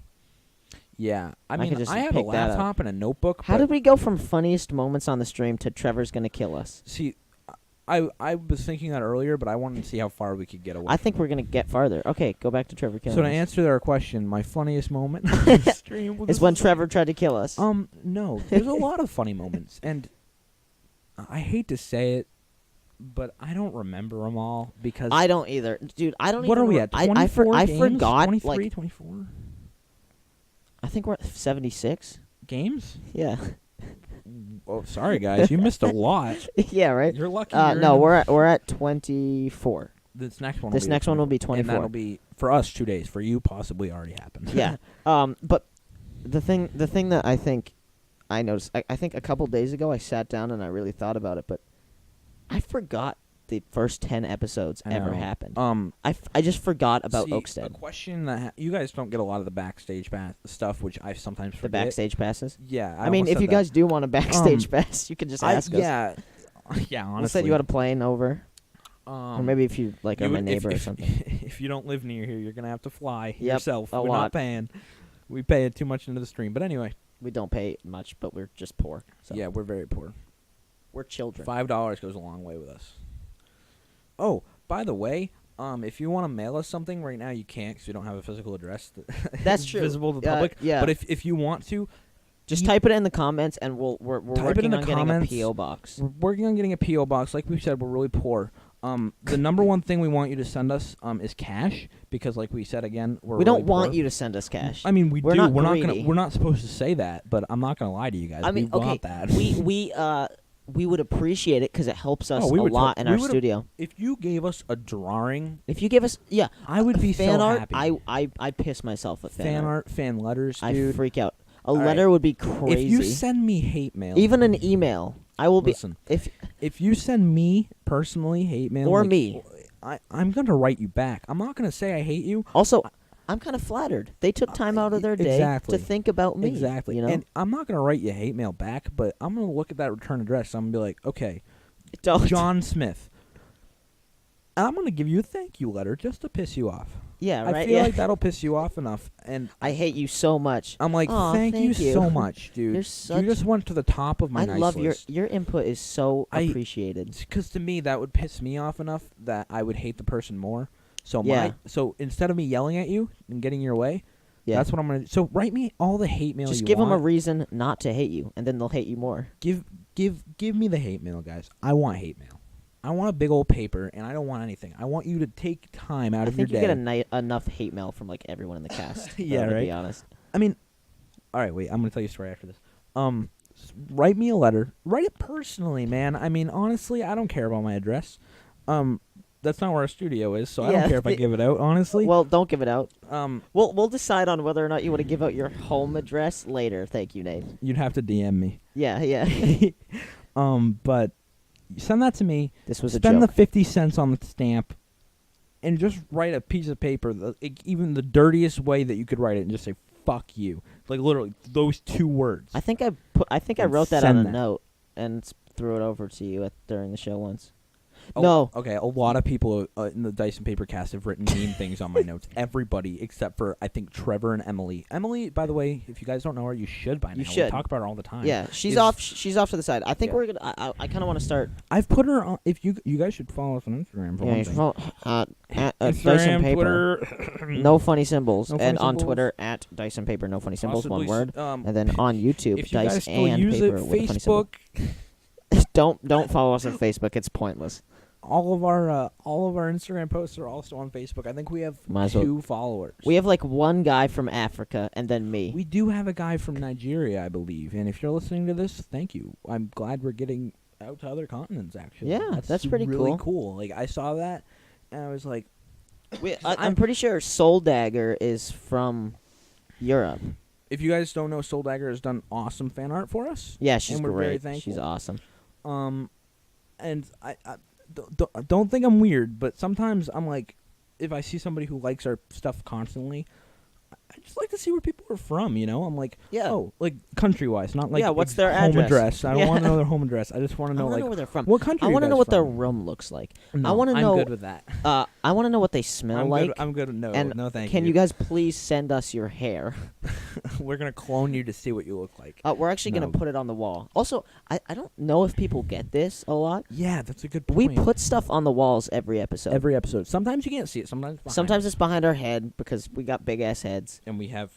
Yeah, I mean, I have a laptop and a notebook. How did we go from funniest moments on the stream to Trevor's gonna kill us? See, I was thinking that earlier, but I wanted to see how far we could get away. I think we're gonna get farther. Okay, go back to Trevor killing us. So to answer our question, my funniest moment on the stream is when Trevor tried to kill us. No, there's a lot of funny moments, and I hate to say it, but I don't remember them all because I don't either, dude. I don't. What even are we at? 24 I games? forgot. 23, like 24. I think we're at 76 games. Yeah. Oh, sorry guys, you missed a lot. Yeah, right. You're lucky. No, we're at 24. This next one. Will be 24, and that'll be for us 2 days. For you, possibly already happened. Yeah. But the thing that I think I noticed, I think a couple days ago I sat down and I really thought about it, but I forgot the first 10 episodes ever happened. I just forgot about Oakstead. A question that you guys don't get a lot of the backstage stuff, which I sometimes forget. The backstage passes? Yeah. I mean, if you guys do want a backstage pass, you can just ask us. Yeah. Yeah, honestly. We'll send you on a plane over. Or maybe if you like are my neighbor or something. If you don't live near here, you're gonna have to fly Yep, yourself. a We're lot. not paying. We pay it too much into the stream. But anyway, We don't pay much, but we're just poor. So. yeah, we're very poor. We're children. $5 goes a long way with us. Oh, by the way, if you want to mail us something right now, you can't because we don't have a physical address That's true. visible to the public. Yeah. But if you want to, Just type it in the comments, and we're Type it in working the on getting a comments. PO box. we're working on getting a P.O. box. Like we said, we're really poor. The number one thing we want you to send us is cash because, like we said again, We don't really want poor. you to send us cash. I mean, we We're do. not We're not greedy. We're not supposed to say that, but I'm not gonna lie to you guys. I mean, we okay, want that. we would appreciate it because it helps us a we would lot in we our would- studio. If you gave us a drawing, If you give us, I would be fan so art, happy. I piss myself at fan art. fan letters, I dude. freak out. A right. letter would be crazy. If you send me hate mail, Even an email, I will listen. be. If you send me personally hate mail, Or like, me. I'm gonna write you back. I'm not gonna say I hate you. Also, I'm kind of flattered. They took time out of their day exactly. to think about me. Exactly. You know, And I'm not gonna write you hate mail back, but I'm gonna look at that return address. I'm gonna be like, okay, Don't. John Smith. And I'm gonna give you a thank you letter just to piss you off. Yeah, right. I feel yeah. like that'll piss you off enough, and I hate you so much. I'm like, Aw, thank you thank you. so much, dude. You're such- You just went to the top of my I nice love list. your input is so I- appreciated. Because to me, that would piss me off enough that I would hate the person more. So Yeah. so instead of me yelling at you and getting your way, Yeah. that's what I'm gonna do. So write me all the hate mail Just you give want. them a reason not to hate you, and then they'll hate you more. Give me the hate mail, guys. I want hate mail. I want a big old paper, and I don't want anything. I want you to take time out I of your think you day. get enough hate mail from like everyone in the cast. Yeah, To right. be honest. I mean, all right, wait. I'm gonna tell you a story after this. Write me a letter. Write it personally, man. I mean, honestly, I don't care about my address. That's not where our studio is, so I Yeah, don't care if I give it out. Honestly, Well, don't give it out. um, We'll decide on whether or not you want to give out your home address later. Thank you, Nate. you'd have to DM me. Yeah, yeah. But send that to me. This was a Spend joke. the 50 cents on the stamp, and just write a piece of paper, even the dirtiest way that you could write it, and just say "fuck you," like literally those 2 words. I think I And wrote that on send a that. note and threw it over to you during the show once. Oh, No. Okay, a lot of people in the Dyson Paper cast have written mean things on my notes. Everybody except for, I think, Trevor and Emily. Emily, by the way, if you guys don't know her, you should by now. You should. We talk about her all the time. Yeah, she's Is- off. She's off to the side. I think Yeah. we're gonna. I kind of want to start. I've put her on. If you guys should follow us on Instagram for Yeah, one you should thing. follow, at Instagram, Dyson Paper. Twitter. No funny symbols. No funny And on symbols. Twitter at Dyson Paper. No funny symbols. One Possibly, word. And then on YouTube, if you Dice guys still and use Paper it, with a funny symbol. Facebook. Don't follow us on Facebook. It's pointless. All of our Instagram posts are also on Facebook. I think we have Might as well- 2 followers. We have like one guy from Africa and then me. We do have a guy from Nigeria, I believe. And if you're listening to this, thank you. I'm glad we're getting out to other continents, actually. Yeah, that's pretty really cool. Like, I saw that, and I was like, I'm pretty sure Soul Dagger is from Europe. if you guys don't know, Soul Dagger has done awesome fan art for us. Yeah, she's And we're very great. thankful. She's awesome. And I don't think I'm weird, but sometimes I'm like, if I see somebody who likes our stuff constantly, I just like to see where people are from, you know? I'm like, Yeah. oh, like country-wise, not like Yeah, what's their home address? I don't Yeah. want to know their home address. I just want to I know, want to like, know where they're from. what country I want to know what their room looks like. No, I want to I'm know. good with that. I want to know what they smell I'm like. good. I'm good. No, and no, thank Can you. you guys please send us your hair? We're gonna clone you to see what you look like. We're actually No. gonna put it on the wall. Also, I don't know if people get this a lot. Yeah, that's a good point. We put stuff on the walls every episode. every episode. Sometimes you can't see it. Sometimes it's behind our head because we got big ass heads and we have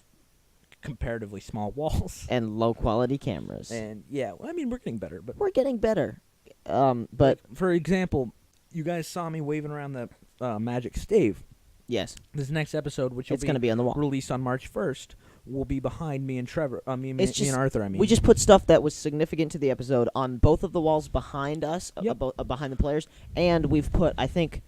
comparatively small walls. and low quality cameras. And yeah, well, I mean, we're getting better. But We're getting better. But like, for example, you guys saw me waving around the magic stave. yes, This next episode, which will it's gonna be on the wall. released on March 1st, will be behind me and Trevor. Me It's just- and Arthur. I mean, We just put stuff that was significant to the episode on both of the walls behind us, Yep. behind the players, and we've put, I think,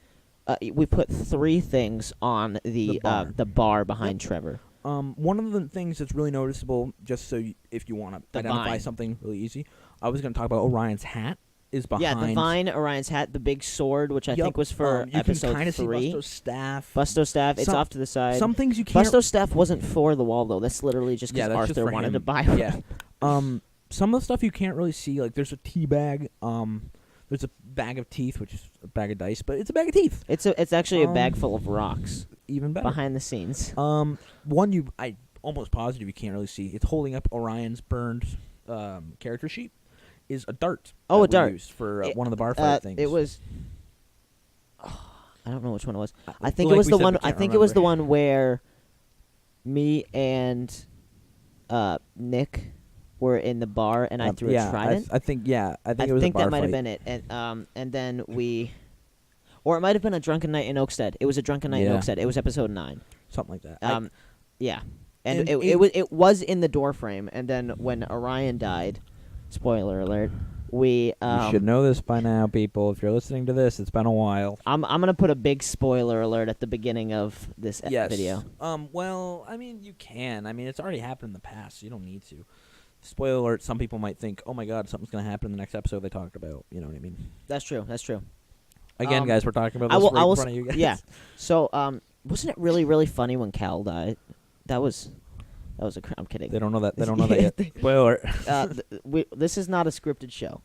we put 3 things on The bar. the bar behind Trevor. One of the things that's really noticeable, just so if you want to The identify vine. something really easy, I was going to talk about Orion's hat is behind. Yeah, the vine, Orion's hat, the big sword, which I Yup, think was for you episode can kind of 3. see Busto's staff. Busto's staff, it's Some- off to the side. Some things you can't. Busto's staff wasn't for the wall, though. That's literally just Yeah, because that's just Arthur for wanted him. to buy one. Yeah. Some of the stuff you can't really see, like there's a tea bag. The There's a bag of teeth, which is a bag of dice, but it's a bag of teeth. It's actually a bag full of rocks Even better. behind the scenes. One I almost positive you can't really see. It's holding up Orion's burned character sheet. Is a dart. Oh, that a dart. we used for one of the bar fight things. It was. I don't know which one it was. I think Like it was we the said, one. we I can't think it was the remember. one where me and Nick were in the bar, and I threw a trident. I think it was think a bar that might have fight. been it, and then we, or it might have been a drunken night in Oakstead. It was a drunken night in Yeah. Oakstead. It was episode 9. Something like that. Yeah, And and it was in the door frame, and then when Orion died, spoiler alert, we you should know this by now, people. If you're listening to this, it's been a while. I'm gonna put a big spoiler alert at the beginning of this Yes. video. Well, I mean, you can. I mean, it's already happened in the past, so you don't need to. Spoiler alert, some people might think, oh my god, something's going to happen in the next episode they talked about. You know what I mean? That's true. Again, guys, we're talking about I this will- right I will in front of you guys. Yeah. So, wasn't it really, really funny when Cal died? That was I'm kidding. They don't know that. They don't know that yet. Spoiler. This is not a scripted show.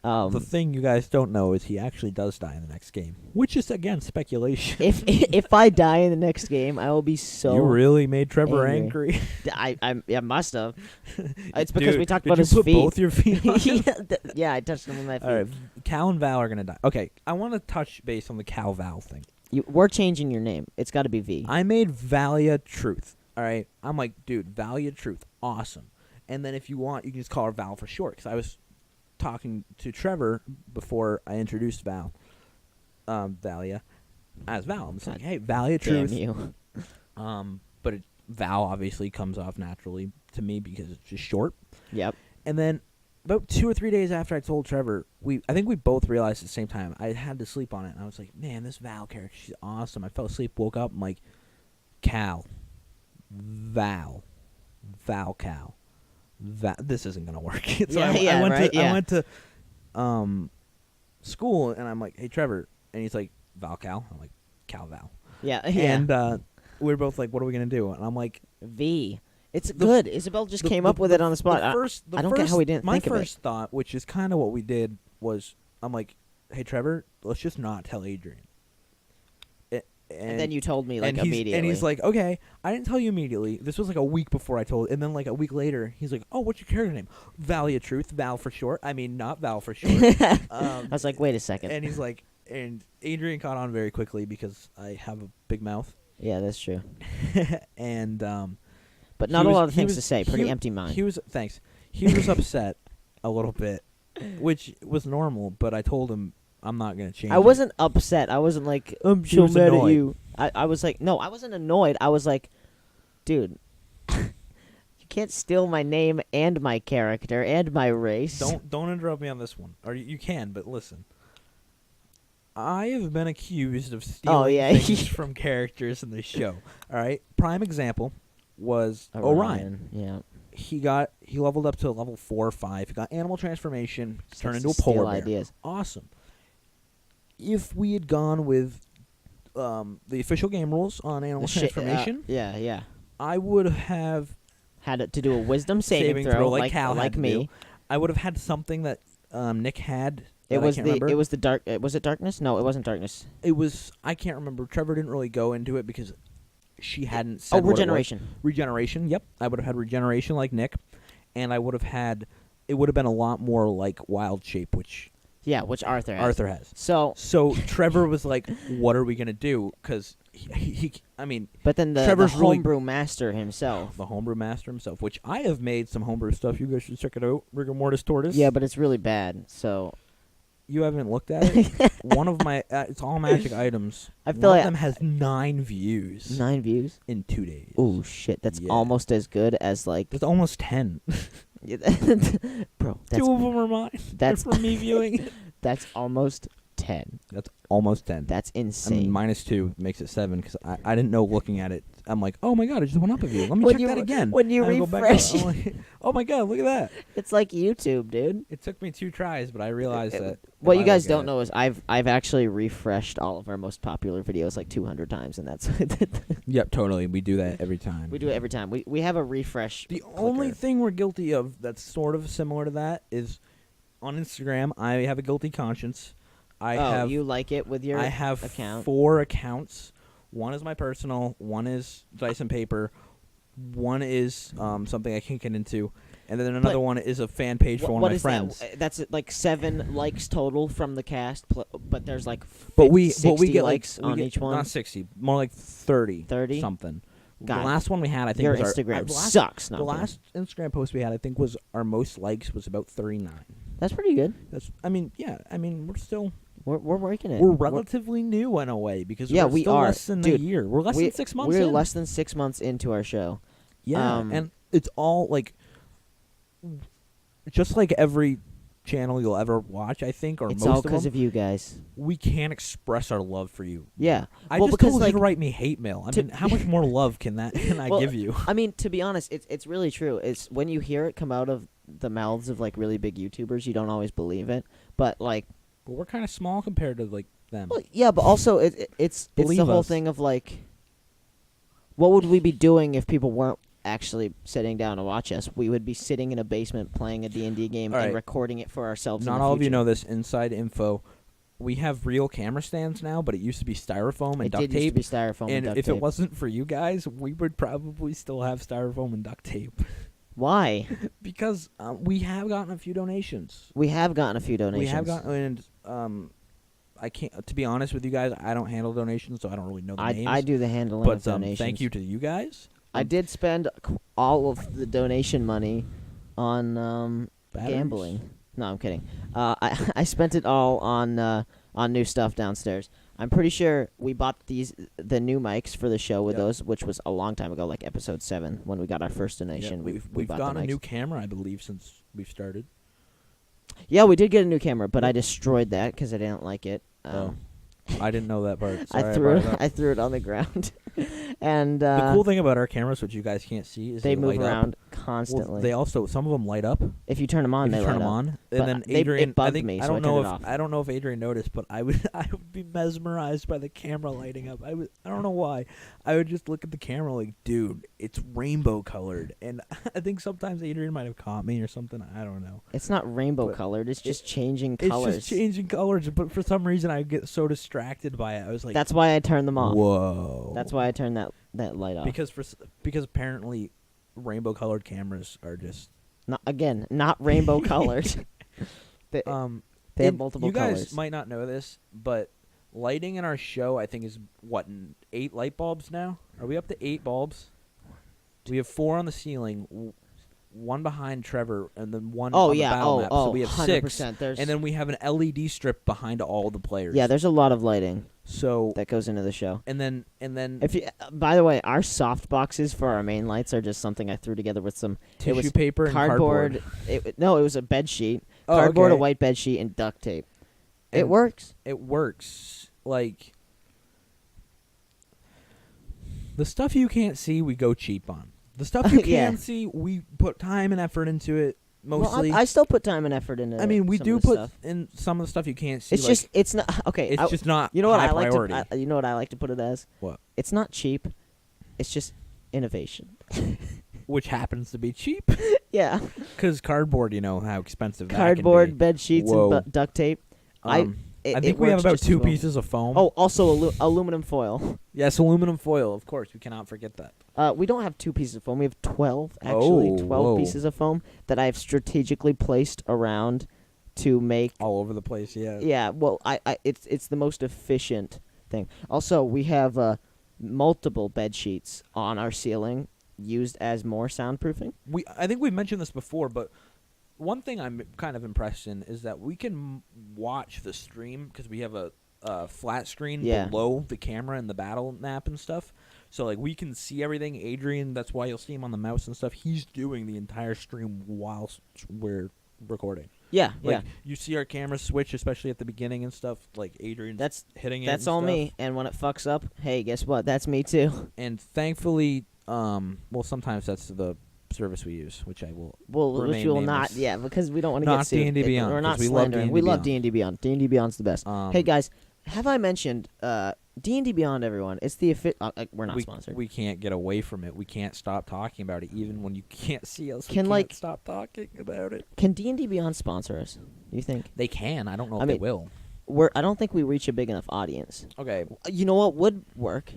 The thing you guys don't know is he actually does die in the next game, which is again speculation. if I die in the next game, I will be so. You really made Trevor angry. angry. I must have. It's because we talked about did his you put feet. both your feet on him? Yeah, I touched him with my feet. All right, Cal and Val are gonna die. Okay, I want to touch base on the Cal Val thing. We're changing your name. It's got to be V. I made Valia Truth. All right, I'm like, dude, Valia Truth, awesome. And then if you want, you can just call her Val for short. Because I was talking to Trevor before I introduced Valia, as Val. I'm just like, hey, Valia Damn Truth. you. But Val obviously comes off naturally to me because it's just short. Yep. And then about 2 or 3 days after I told Trevor, I think we both realized at the same time. I had to sleep on it, and I was like, man, this Val character, she's awesome. I fell asleep, woke up, I'm like, Cal, Val, Cal. This isn't gonna work. So I went to school, and I'm like, hey, Trevor, and he's like, Val Cal. I'm like, Cal Val. Yeah. And we were both like, what are we gonna do? And I'm like, V. It's good. Isabel just came up with it on the spot. I don't get how we didn't think of it. My first thought, which is kind of what we did, was I'm like, hey, Trevor, let's just not tell Adrian. And then you told me like and immediately. And he's like, okay, I didn't tell you immediately. This was like a week before I told. And then like a week later, he's like, oh, what's your character name? Valia Truth, Val for short. I mean, not Val for short. I was like, wait a second. And he's like, and Adrian caught on very quickly because I have a big mouth. Yeah, that's true. And but not a lot of things to say. Pretty empty mind. He was upset a little bit, which was normal. But I told him I'm not gonna change. I wasn't upset. I wasn't like I'm so mad annoyed. at you. I was like, no, I wasn't annoyed. I was like, dude, you can't steal my name and my character and my race. Don't interrupt me on this one. Or you can, but listen. I have been accused of stealing things from characters in this show. All right, prime example was Orion. Yeah. He leveled up to level 4 or 5. He got animal transformation, turned into a polar bear. Ideas. Awesome. If we had gone with the official game rules on animal transformation, yeah, I would have had to do a wisdom saving throw like Cal like had me. to do. I would have had something that Nick had. It was the dark. Was it darkness? No, it wasn't darkness. It was. I can't remember. Trevor didn't really go into it because she hadn't said. Regeneration. Regeneration. Yep, I would have had regeneration like Nick, and I would have had. It would have been a lot more like wild shape, which. Yeah, which Arthur has. So Trevor was like, "What are we gonna do?" Because I mean. But then the homebrew master himself. The homebrew master himself, which I have made some homebrew stuff. You guys should check it out. Rigor Mortis Tortoise. Yeah, but it's really bad. So. You haven't looked at it? One of my, it's all magic items. I feel One like of them has 9 views. 9 views? In 2 days. Oh, shit. That's almost as good as, like... That's almost 10. Bro, that's... 2 of them are mine. That's from me viewing it. That's almost 10. That's almost 10. That's insane. I mean, minus 2 makes it 7, because I didn't know looking at it. I'm like, oh my god, it just went up a view. Let me check that again. When you refresh it. Like, oh my god, look at that. It's like YouTube, dude. It took me 2 tries, but I realized that... What you guys don't know is I've actually refreshed all of our most popular videos like 200 times, and that's... Yep, totally. We do that every time. We do it every time. We have a refresh The clicker. only thing we're guilty of that's sort of similar to that is on Instagram, I have a guilty conscience. You like it with your I have account? 4 accounts. One is my personal. One is Dice and Paper. One is something I can't get into, and then another one is a fan page for one of my friends. That's like 7 likes total from the cast, but there's like 60 get likes on each one. Not 60, more like 30. 30 something. God. The last one we had, I think, Your was Instagram the last, sucks. The last Instagram post we had, I think, was our most likes was about 39. That's pretty good. We're still we're working it. we're relatively new in a way because Yeah, we're we still are. less than Dude, a year. We're less than 6 months. We're in. less than 6 months into our show. Yeah, and it's all like, just like every channel you'll ever watch, I think, or It's most all of because them, of you guys. we can't express our love for you. Yeah. I well, just because, told you like, to write me hate mail. I mean, how much more love can I give you? I mean, to be honest, it's really true. It's when you hear it come out of the mouths of like really big YouTubers, you don't always believe it. But like, But we're kind of small compared to like them. well, yeah, but also it's Believe the whole us. thing of like, what would we be doing if people weren't actually sitting down to watch us? We would be sitting in a basement playing a D&D game All and right. recording it for ourselves. Not in the all of you future. know this inside info. We have real camera stands now, but it used to be styrofoam and It duct did used to tape. be styrofoam and duct if tape. it wasn't for you guys, we would probably still have styrofoam and duct tape. Why? Because we have gotten a few donations. We have gotten a few donations. We have gotten, and I can't. To be honest with you guys, I don't handle donations, so I don't really know the names. I do the handling But of donations. thank you to you guys. I did spend all of the donation money on Batteries. gambling. No, I'm kidding. I spent it all on new stuff downstairs. I'm pretty sure we bought the new mics for the show with Yep. those, which was a long time ago, like episode 7 when we got our first donation. Yeah, we we've bought gotten the a mics. new camera, I believe, since we've started. Yeah, we did get a new camera, but I destroyed that because I didn't like it. I didn't know that part. Sorry, I threw brought it. it up. I threw it on the ground, and The cool thing about our cameras, which you guys can't see, is they move light around up. constantly. Well, they also, some of them light up. if you turn them on, If they you turn light them up. on, But and then it Adrian, bugged I think me, I so don't I know turned if it off. I don't know if Adrian noticed, but I would be mesmerized by the camera lighting up. I don't know why. I would just look at the camera like, dude, it's rainbow colored, and I think sometimes Adrian might have caught me or something. I don't know. It's not rainbow But colored. It's just changing colors. It's just changing colors, but for some reason I get so distracted by it. I was like, That's why I turned them off. whoa. That's why I turned that light off. Because apparently rainbow colored cameras are just Not rainbow colored. They have multiple you guys colors. might not know this, but lighting in our show I think is 8 light bulbs now. Are we up to 8 bulbs? We have 4 on the ceiling, one behind Trevor, and then one on the battle map. So we have 6, 100%. There's and then we have an LED strip behind all the players. yeah, there's a lot of lighting So that goes into the show. and then If you, by the way, our soft boxes for our main lights are just something I threw together with some tissue was paper and cardboard. No, it was a bed sheet, Oh, cardboard, okay. a white bed sheet, and duct tape. It And works. It works. Like, the stuff you can't see, we go cheap on. The stuff you Yeah. can see, we put time and effort into it. Mostly, Well, I still put time and effort into. I mean, we some do of the put stuff. in some of the stuff you can't see. It's like, just it's not okay. it's just not. You know what high I like priority. to you know what I like to put it as? What? It's not cheap. It's just innovation. Which happens to be cheap, Yeah. because cardboard. You know how expensive Cardboard, that can be. bed sheets, Whoa. and duct tape. I think we have about 2 pieces of foam. Oh, also aluminum foil. Yes, aluminum foil. Of course, we cannot forget that. We don't have 2 pieces of foam. We have 12, actually. Oh, 12 whoa. pieces of foam that I have strategically placed around to make. All over the place. Yeah. Yeah, well, it's the most efficient thing. Also, we have multiple bed sheets on our ceiling used as more soundproofing. I think we've mentioned this before, but one thing I'm kind of impressed in is that we can watch the stream because we have a flat screen Yeah. below the camera and the battle map and stuff. So like we can see everything. Adrian, that's why you'll see him on the mouse and stuff. He's doing the entire stream whilst we're recording. Yeah, Like yeah. you see our camera switch, especially at the beginning and stuff. Like Adrian's hitting it. That's and all stuff. me. And when it fucks up, hey, guess what? That's me too. And thankfully, well, sometimes that's the service we use, which I will. Well, which remain we will not. nameless. Yeah, because we don't want to Not get sued. D&D Beyond, We're not 'cause we love slandering. D&D We love Beyond. D&D Beyond. D&D Beyond's the best. Hey guys, have I mentioned D&D Beyond, everyone. It's the we're not sponsored. We can't get away from it. We can't stop talking about it, even when you can't see us. Can, we can't stop talking about it. Can D&D Beyond sponsor us? Do you think? They can. I don't know I if mean, they will. I don't think we reach a big enough audience. Okay. You know what would work?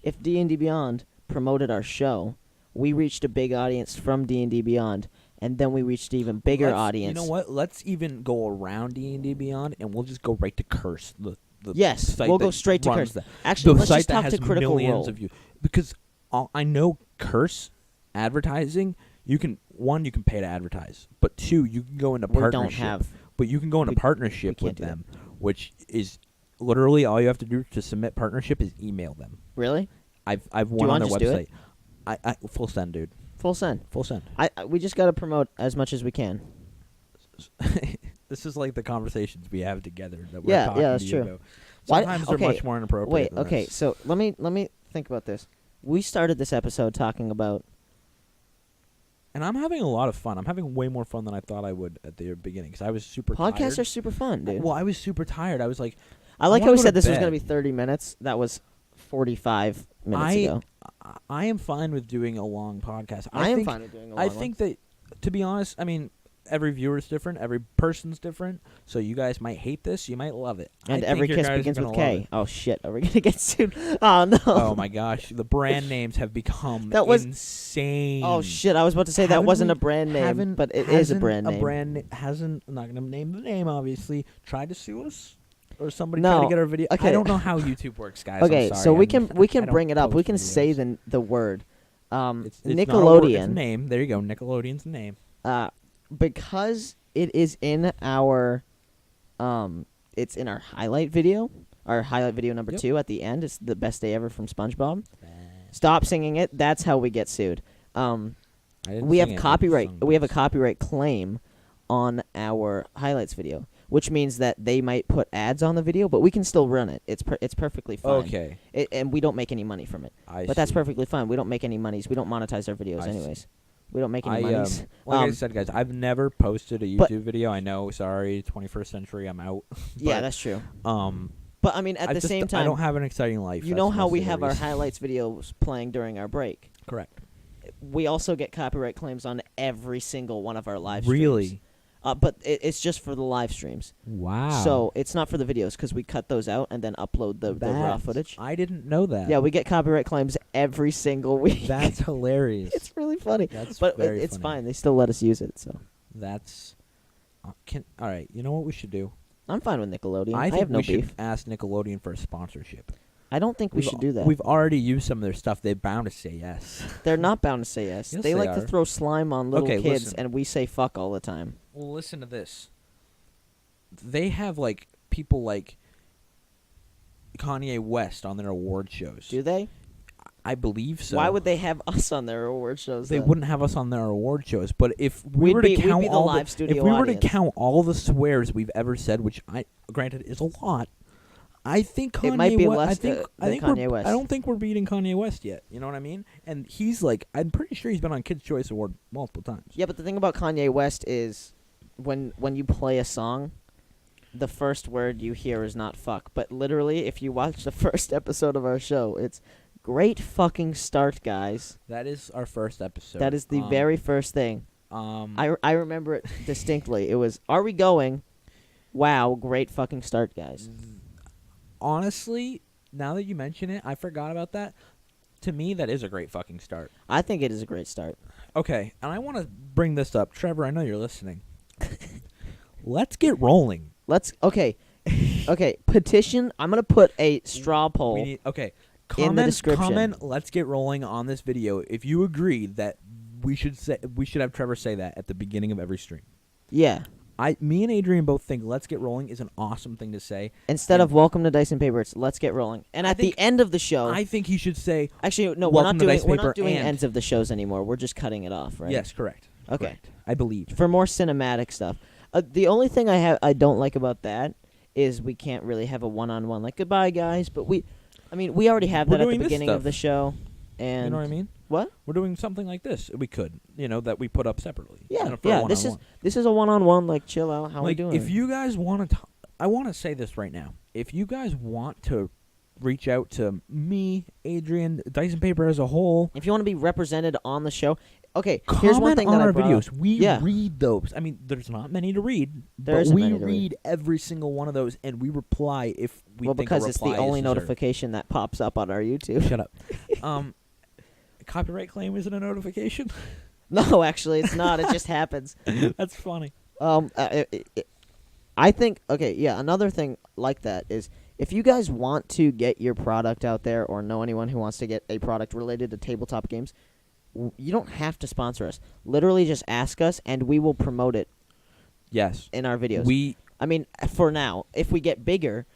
If D&D Beyond promoted our show, we reached a big audience from D&D Beyond, and then we reached an even bigger audience. You know what? Let's even go around D&D Beyond, and we'll just go right to Curse. Yes, site we'll that go straight to runs Curse. that. Actually, The let's site just that talk has to Critical millions Role. of views. Because I know Curse advertising, you can pay to advertise, but two, you can go into partnership. But you can go into partnership with them, which is literally all you have to do to submit partnership is email them. Really? I've won on their just do website. it? I full send, dude. Full send. Full send. We just got to promote as much as we can. This is like the conversations we have together that we're talking that's to you true. about. Sometimes they're much more inappropriate. Wait, than okay, this. so let me think about this. We started this episode talking about... And I'm having a lot of fun. I'm having way more fun than I thought I would at the beginning because I was super tired. Podcasts are super fun, dude. Well, I was super tired. I was like... I like how we said this was bed. going to be 30 minutes. That was 45 minutes ago. I am fine with doing a long podcast. I am fine with doing a long one. I think that, to be honest, I mean, every viewer is different. Every person's different. So you guys might hate this. You might love it. And I every think you kiss guys begins are with gonna love K. it. Oh, shit. Are we going to get sued? Oh, no. Oh, my gosh. The brand names have become insane. Oh, shit. I was about to say that wasn't a brand name, but it is a brand name. I'm not going to name the name, obviously. Tried to sue us? Or somebody No. trying to get our video? Okay. I don't know how YouTube works, guys. Okay, I'm sorry. so we I can don't bring it up. We post can say videos. the word. It's not a word, it's a Nickelodeon. name. There you go. Nickelodeon's the name. Because it is in our it's in our highlight video. Our highlight video number 2 at the end. It's the best day ever from SpongeBob. Stop singing it. That's how we get sued. We have a copyright claim on our highlights video, which means that they might put ads on the video, but we can still run it. It's perfectly fine. Okay. And we don't make any money from it. But that's perfectly fine. We don't make any monies. We don't monetize our videos anyways. We don't make any monies. Like I said, guys, I've never posted a YouTube video. I know, sorry, 21st century, I'm out. Yeah, that's true. But I mean, at the same time, I don't have an exciting life. You know how we have our highlights videos playing during our break? Correct. We also get copyright claims on every single one of our live streams. Really? But it's just for the live streams. Wow. So it's not for the videos because we cut those out and then upload the raw footage. I didn't know that. Yeah, we get copyright claims every single week. That's hilarious. It's really funny. That's but very it's funny. fine. They still let us use it. So that's all right. You know what we should do? I'm fine with Nickelodeon. I think have no we beef. should ask Nickelodeon for a sponsorship. I don't think we should do that. We've already used some of their stuff. They're bound to say yes. They're not bound to say yes. Yes, they they like to are. throw slime on little kids, listen. and we say fuck all the time. Well, listen to this. They have like people like Kanye West on their award shows. Do they? I believe so. Why would they have us on their award shows? They then? wouldn't have us on their award shows, but if we We'd were to be count the all live if studio we were to audience. count all the swears we've ever said, which granted is a lot, I think Kanye It might be West, less I think Kanye West. I don't think we're beating Kanye West yet. You know what I mean? And he's like, I'm pretty sure he's been on Kids' Choice Award multiple times. Yeah, but the thing about Kanye West is when you play a song, the first word you hear is not fuck. But literally, if you watch the first episode of our show, it's great fucking start, guys. That is our first episode. That is the very first thing. I remember it distinctly. It was, are we going? Wow, great fucking start, guys. Honestly, now that you mention it, I forgot about that. To me, that is a great fucking start. I think it is a great start. Okay, and I want to bring this up. Trevor, I know you're listening. Let's get rolling. Okay, petition. I'm going to put a straw poll. We need, okay, in the description. Comment, let's get rolling on this video if you agree that we should have Trevor say that at the beginning of every stream. Yeah. Me and Adrian both think "let's get rolling" is an awesome thing to say. Instead of "welcome to Dice and Paper," it's "let's get rolling." And at the end of the show, I think he should say. Actually, no, "Welcome to Dice we're Paper not doing and-" ends of the shows anymore. We're just cutting it off, right? Yes, correct. Okay. Correct. I believe. For more cinematic stuff. The only thing I don't like about that is we can't really have a one-on-one like goodbye guys, but we already have We're that at the doing this beginning of stuff. the show. And you know what I mean? What? We're doing something like this. We could, that we put up separately. Yeah, for a yeah. This is a one-on-one, like chill out. How we like doing? if you guys want to, I want to say this right now. If you guys want to reach out to me, Adrian, Dice and Paper as a whole. If you want to be represented on the show, okay. Here's one Comment thing on that our I brought videos. up. We Yeah. read those. I mean, there's not many to read, There but isn't we many to read. read every single one of those, and we reply if we Well, think because a it's reply the only is deserved. notification that pops up on our YouTube. Shut up. Copyright claim isn't a notification. No, actually, it's not. It just happens. That's funny. I think, okay, yeah, another thing like that is if you guys want to get your product out there or know anyone who wants to get a product related to tabletop games, you don't have to sponsor us. Literally just ask us, and we will promote it Yes. in our videos. I mean, for now, if we get bigger,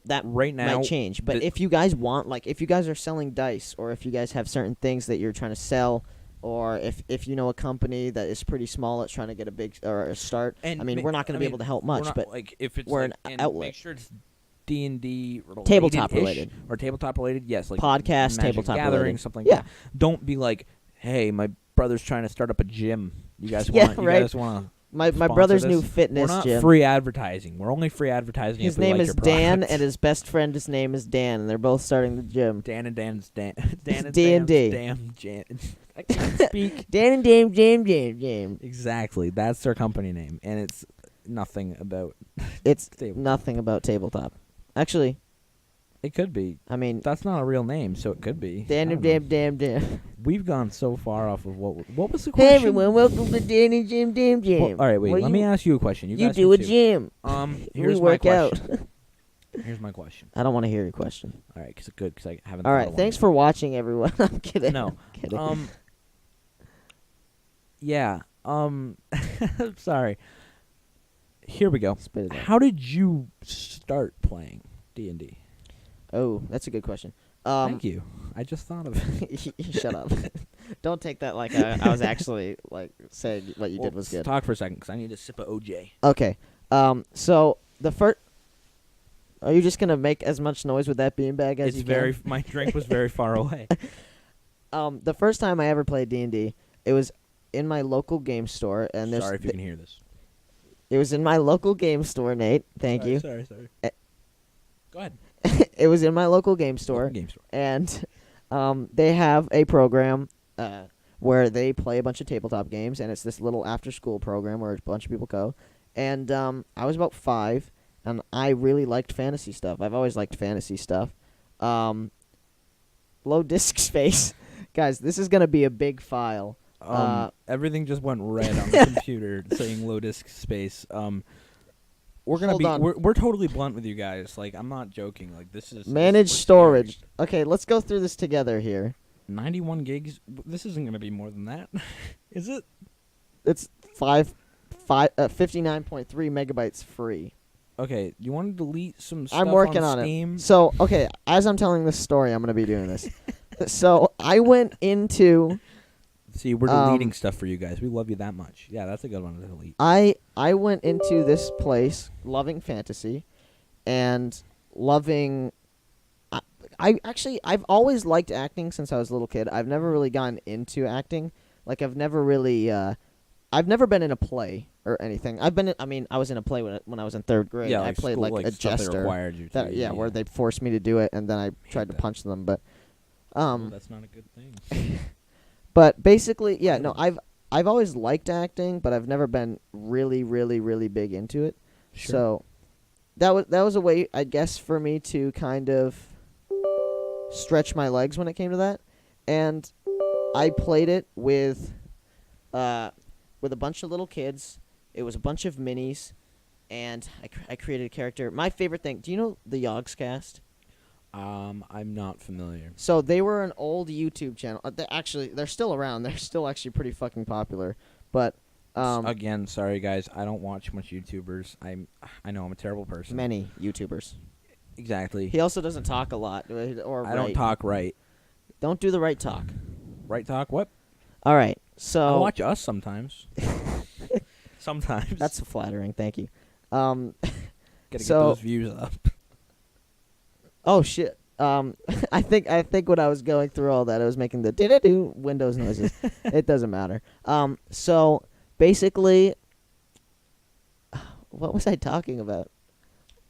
that Right now, might change. But if you guys want, like, if you guys are selling dice, or if you guys have certain things that you're trying to sell, or if you know a company that is pretty small that's trying to get a big or a start, And I mean, we're not going to be able to help we're much, not, but like if it's we're like, an and outlet. Make sure it's D&D related, Tabletop related. or tabletop related. Yes, like Podcast, Magic tabletop Gathering, related. something like Yeah. that. Don't be like, hey, my brother's trying to start up a gym. You guys Yeah, want? You right. guys want to? My sponsor brother's this? new We're fitness not gym. free advertising. We're only free advertising. His if we name like is your Dan, product. and his best friend, his name is Dan, and they're both starting the gym. Dan and Dan's Dan. Dan and D&D. Dan's Damn Jan. I can't speak. Dan and Dame, Jam. Exactly. That's their company name, and it's nothing about. It's Table. nothing about tabletop. Actually, It could be. I mean, That's not a real name, so it could be. I Dan don't and know. Dame. We've gone so far off of what was the question? Hey everyone, welcome to Dan and Jam. Well, all right, wait. What Let me ask you a question. You You guys do a can too. gym. Here's we my work out. question. Here's my question. I don't want to hear your question. All right, because I haven't. All thought right, of one thanks yet. for watching, everyone. I'm kidding. No. I'm kidding. Yeah. Sorry. Here we go. Spit it out. How did you start playing D&D? Oh, that's a good question. Thank you. I just thought of it. Shut up. Don't take that like I was actually like saying what you did was good. Talk for a second, because I need a sip of OJ. Okay. So the first. Are you just gonna make as much noise with that beanbag as It's you very. can? My drink was very far away. The first time I ever played D&D, it was in my local game store, and there's Sorry if you can hear this. it was in my local game store, Nate. Thank you. Sorry. Go ahead. It was in my local game store, Local game store. and they have a program where they play a bunch of tabletop games, and it's this little after-school program where a bunch of people go. And I was about 5, and I really liked fantasy stuff. I've always liked fantasy stuff. Low disk space. Guys, this is going to be a big file. Everything just went red on the computer saying low disk space. We're gonna Hold be on. we're totally blunt with you guys. Like, I'm not joking. Like, this is Manage we're storage. serious. Okay, let's go through this together here. 91 gigs. This isn't gonna be more than that, is it? It's 59.3 megabytes free. Okay, you want to delete some stuff I'm working on Steam? it. So, okay, as I'm telling this story, I'm going to be doing this. So, I went into... See, we're deleting stuff for you guys. We love you that much. Yeah, that's a good one to delete. I went into this place loving fantasy and loving... I've always liked acting since I was a little kid. I've never really gotten into acting. Like, I've never really... I've never been in a play or anything. I was in a play when I was in 3rd grade. Yeah, I like played school, like a stuff they jester. required you to. That, yeah, where they forced me to do it, and then I tried to that. punch them. But, Oh, that's not a good thing. but basically, yeah, no, I've always liked acting, but I've never been really, really, really big into it. Sure. So that was a way, I guess, for me to kind of stretch my legs when it came to that, and I played it with a bunch of little kids. It was a bunch of minis, and I created a character. My favorite thing. Do you know the Yogscast? I'm not familiar. So they were an old YouTube channel. They're still around. They're still actually pretty fucking popular. But Again, sorry guys, I don't watch much YouTubers. I know I'm a terrible person. many YouTubers. Exactly. He also doesn't talk a lot. Or I don't talk right. Don't do the right talk. Right talk? What? All right. I So watch us sometimes. Sometimes. that's flattering. Thank you. Gotta get so- those views up. Oh shit. I think when I was going through all that, I was making the do Windows noises. It doesn't matter. So basically, what was I talking about?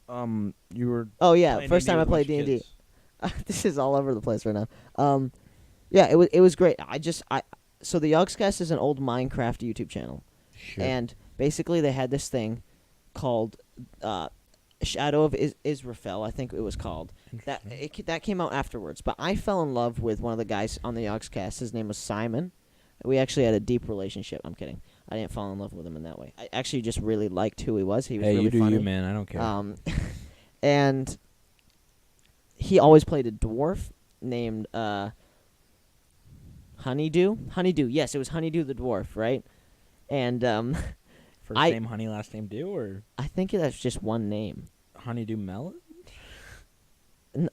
You were. Oh yeah, playing first D&D time I with a played bunch of D&D. kids. This is all over the place right now. Yeah, it was great. So the Yogscast is an old Minecraft YouTube channel, Sure. and basically they had this thing called Shadow of Israfel, I think it was called. That came out afterwards, but I fell in love with one of the guys on the Yogscast. His name was Simon. We actually had a deep relationship. I'm kidding. I didn't fall in love with him in that way. I actually just really liked who he was. He was Hey, really you do funny. you, man. I don't care. And he always played a dwarf named Honeydew. Honeydew, yes, it was Honeydew the dwarf, right? And First I- name Honey, last name Do, or I think that's just one name. Honeydew Melon?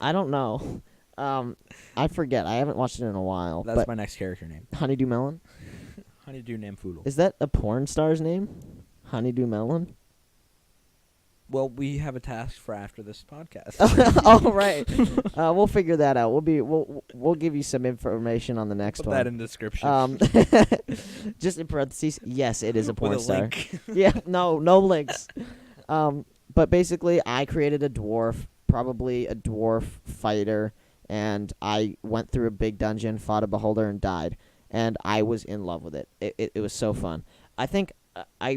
I don't know. I forget. I haven't watched it in a while. That's but my next character name. Honeydew Melon? Honeydew Namfoodle. Is that a porn star's name? Honeydew Melon? Well, we have a task for after this podcast. Oh right. We'll figure that out. We'll give you some information on the next Put one. that in the description. Just in parentheses, yes, it is a porn With a star. link. Yeah, no links. But basically, I created a dwarf, probably a dwarf fighter, and I went through a big dungeon, fought a beholder, and died. And I was in love with it. It was so fun. I think I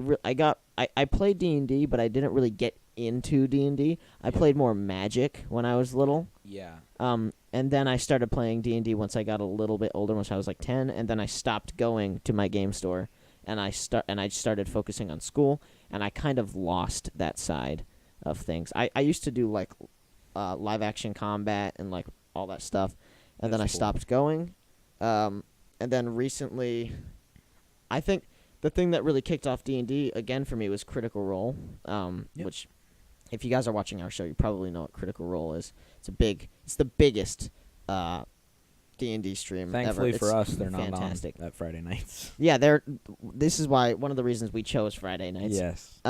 played D&D, but I didn't really get into D&D. I played more Magic when I was little. Yeah. And then I started playing D&D once I got a little bit older, once I was like 10, and then I stopped going to my game store, and I started focusing on school, and I kind of lost that side of things. I used to do like live action combat and like all that stuff, and then I That's cool. stopped going. And then recently, I think the thing that really kicked off D&D again for me was Critical Role, which, if you guys are watching our show, you probably know what Critical Role is. It's the biggest D&D stream Thankfully ever. for us, they're not fantastic. on at Friday nights. Yeah, this is why one of the reasons we chose Friday nights. Yes.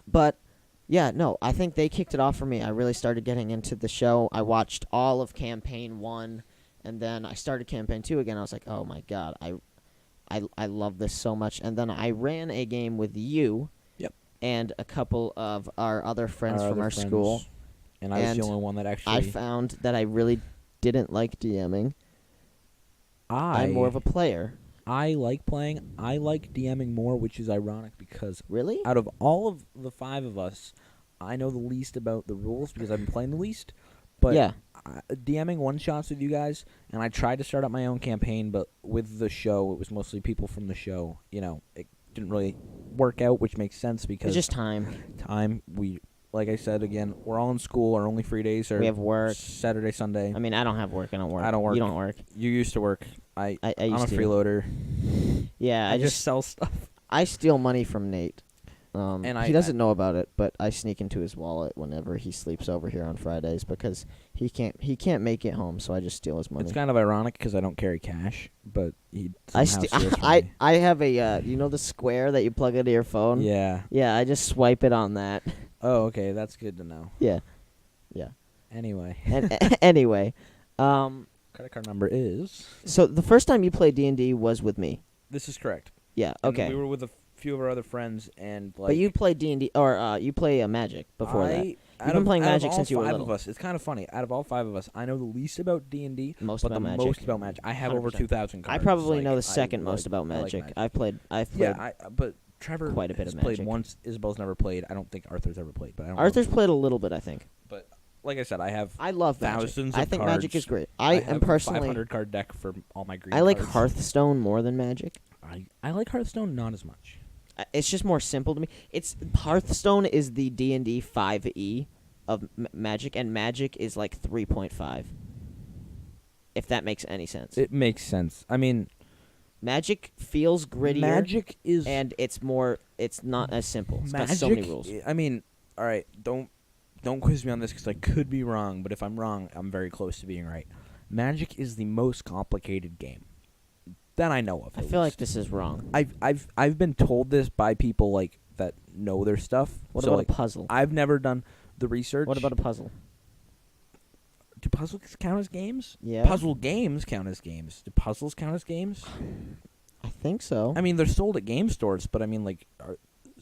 But yeah, no, I think they kicked it off for me. I really started getting into the show. I watched all of campaign 1, and then I started campaign 2 again. I was like, "Oh my god, I love this so much." And then I ran a game with you. Yep. And a couple of our other friends from other our friends, school. And I was And the only one that actually. I found that I really didn't like DMing. I'm more of a player. I like playing. I like DMing more, which is ironic because Really? out of all of the 5 of us, I know the least about the rules because I've been playing the least. But yeah. DMing one-shots with you guys, and I tried to start up my own campaign, but with the show, it was mostly people from the show. You know, it didn't really work out, which makes sense because It's just time. Like I said again, we're all in school. Our only free days are We have work. Saturday, Sunday. I mean, I don't have work. I don't work. I don't work. You don't work. You used to work. I'm I a used to. freeloader. Yeah, I just sell stuff. I steal money from Nate. And he doesn't know about it, but I sneak into his wallet whenever he sleeps over here on Fridays because he can't make it home, so I just steal his money. It's kind of ironic because I don't carry cash, but he somehow steals from I me. I have a you know the square that you plug into your phone? Yeah. Yeah, I just swipe it on that. Oh, okay. That's good to know. Yeah. Anyway. And anyway, Credit card number is. so the first time you played D&D was with me. This is correct. Yeah, And okay. we were with a few of our other friends, and like. But you played D&D or you play Magic before that. You've been playing Magic since you were Five little. of us, it's kind of funny. Out of all 5 of us, I know the least about D&D, Most but about the Magic. most about Magic. I have over 100%. 2,000 cards. I probably Like, know the I second most like- about I like Magic. I've played but Trevor quite a bit has of played Magic. once. Isabel's never played. I don't think Arthur's ever played, but I don't Arthur's know. played a little bit, I think. But like I said, I have I love Magic. thousands I of think cards. Magic is great. I am have personally 500 card deck for all my green I like cards. Hearthstone more than Magic. I like Hearthstone not as much. It's just more simple to me. It's Hearthstone is the D&D 5e of Magic, and Magic is like 3.5. If that makes any sense. It makes sense. I mean, Magic feels grittier. Magic is and it's not as simple. It's Magic. got so many rules. I mean, all right, don't quiz me on this because I could be wrong. But if I'm wrong, I'm very close to being right. Magic is the most complicated game that I know of. I feel like this is wrong. I've been told this by people like that know their stuff. What So, about like, a puzzle? I've never done the research. What about a puzzle? Do puzzles count as games? Yeah. Puzzle games count as games. Do puzzles count as games? I think so. I mean, they're sold at game stores, but I mean, like,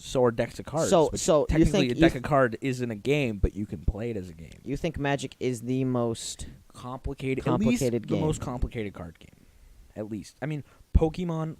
So are decks of cards. So you technically think a deck of card isn't a game, but you can play it as a game. you think Magic is the most Complicated game. the most complicated card game. At least. I mean, Pokemon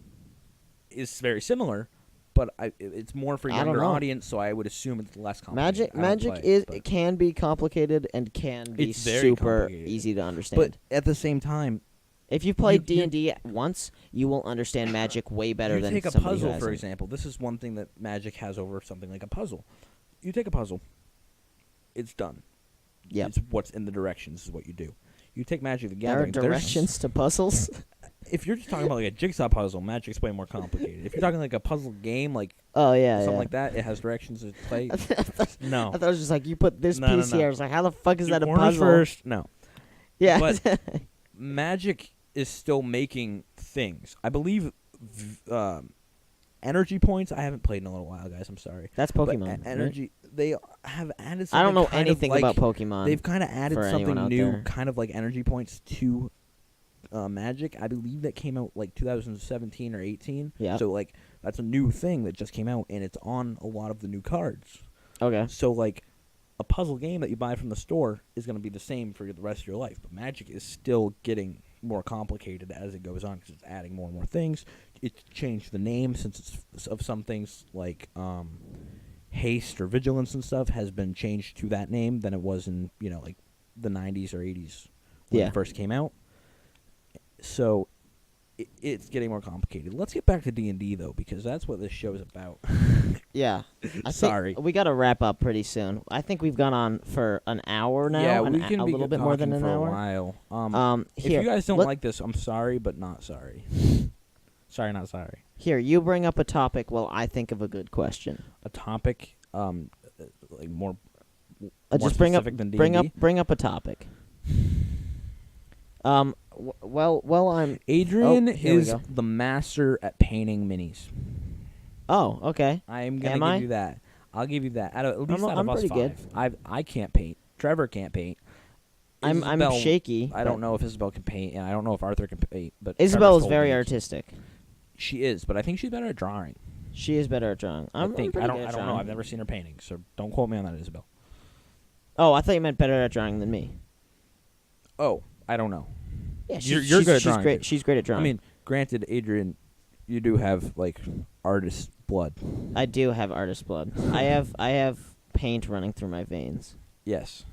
is very similar, but it's more for a I don't younger know. audience, so I would assume it's less complicated. Magic it can be complicated and can be It's very super complicated. easy to understand. But at the same time, if you played you- D&D once, you will understand Magic way better you than take a somebody who puzzle, for hasn't. example. This is one thing that Magic has over something like a puzzle. You take a puzzle, it's done. Yep. It's what's in the directions is what you do. You take Magic the There are Gathering. directions to puzzles. If you're just talking about like a jigsaw puzzle, Magic's way more complicated. If you're talking like a puzzle game, like Oh yeah, something yeah. like that, it has directions to play. I No. thought it was just like you put this No, piece no. here. I was like, how the fuck is that a Corners puzzle? first? No. Yeah. But Magic is still making things. I believe energy points. I haven't played in a little while, guys. I'm sorry. That's But Pokemon. right? energy. They have added. Something I don't know kind of anything like, about Pokemon. They've kind of added for anyone something out new, there. kind of like energy points to Magic. I believe that came out like 2017 or 18. Yeah. So like that's a new thing that just came out, and it's on a lot of the new cards. Okay. So like a puzzle game that you buy from the store is going to be the same for the rest of your life. But Magic is still getting more complicated as it goes on because it's adding more and more things. It's changed the name since it's of some things like haste or vigilance and stuff has been changed to that name than it was in like the 90s or 80s when Yeah. it first came out. So it's getting more complicated. Let's get back to D&D though, because that's what this show is about. Yeah. Sorry. We got to wrap up pretty soon. I think we've gone on for an hour now. Yeah, we can a be little bit more than talking an for hour. a while. If Here, you guys don't let- like this, I'm sorry, but not sorry. Sorry, not sorry. Here, you bring up a topic while I think of a good question. A topic, like more Just bring up specific than D&D? bring up a topic. Well, I'm. Adrian here we is go. the master at painting minis. Oh, okay. I'm gonna Am give I? you that. I'll give you that. At least out I'm of us pretty good. five, I can't paint. Trevor can't paint. I'm Isabel- shaky. I don't know if Isabel can paint, and I don't know if Arthur can paint. But Isabel Trevor's is very told me artistic. She is, but I think she's better at drawing. She is better at drawing. I'm I think. pretty I don't. good I at don't know. drawing. I've never seen her painting, so don't quote me on that, Isabel. Oh, I thought you meant better at drawing than me. Oh, I don't know. Yeah, You're she's good at drawing, great. too. She's great at drawing. I mean, granted, Adrian, you do have like artist blood. I do have artist blood. I have paint running through my veins. Yes,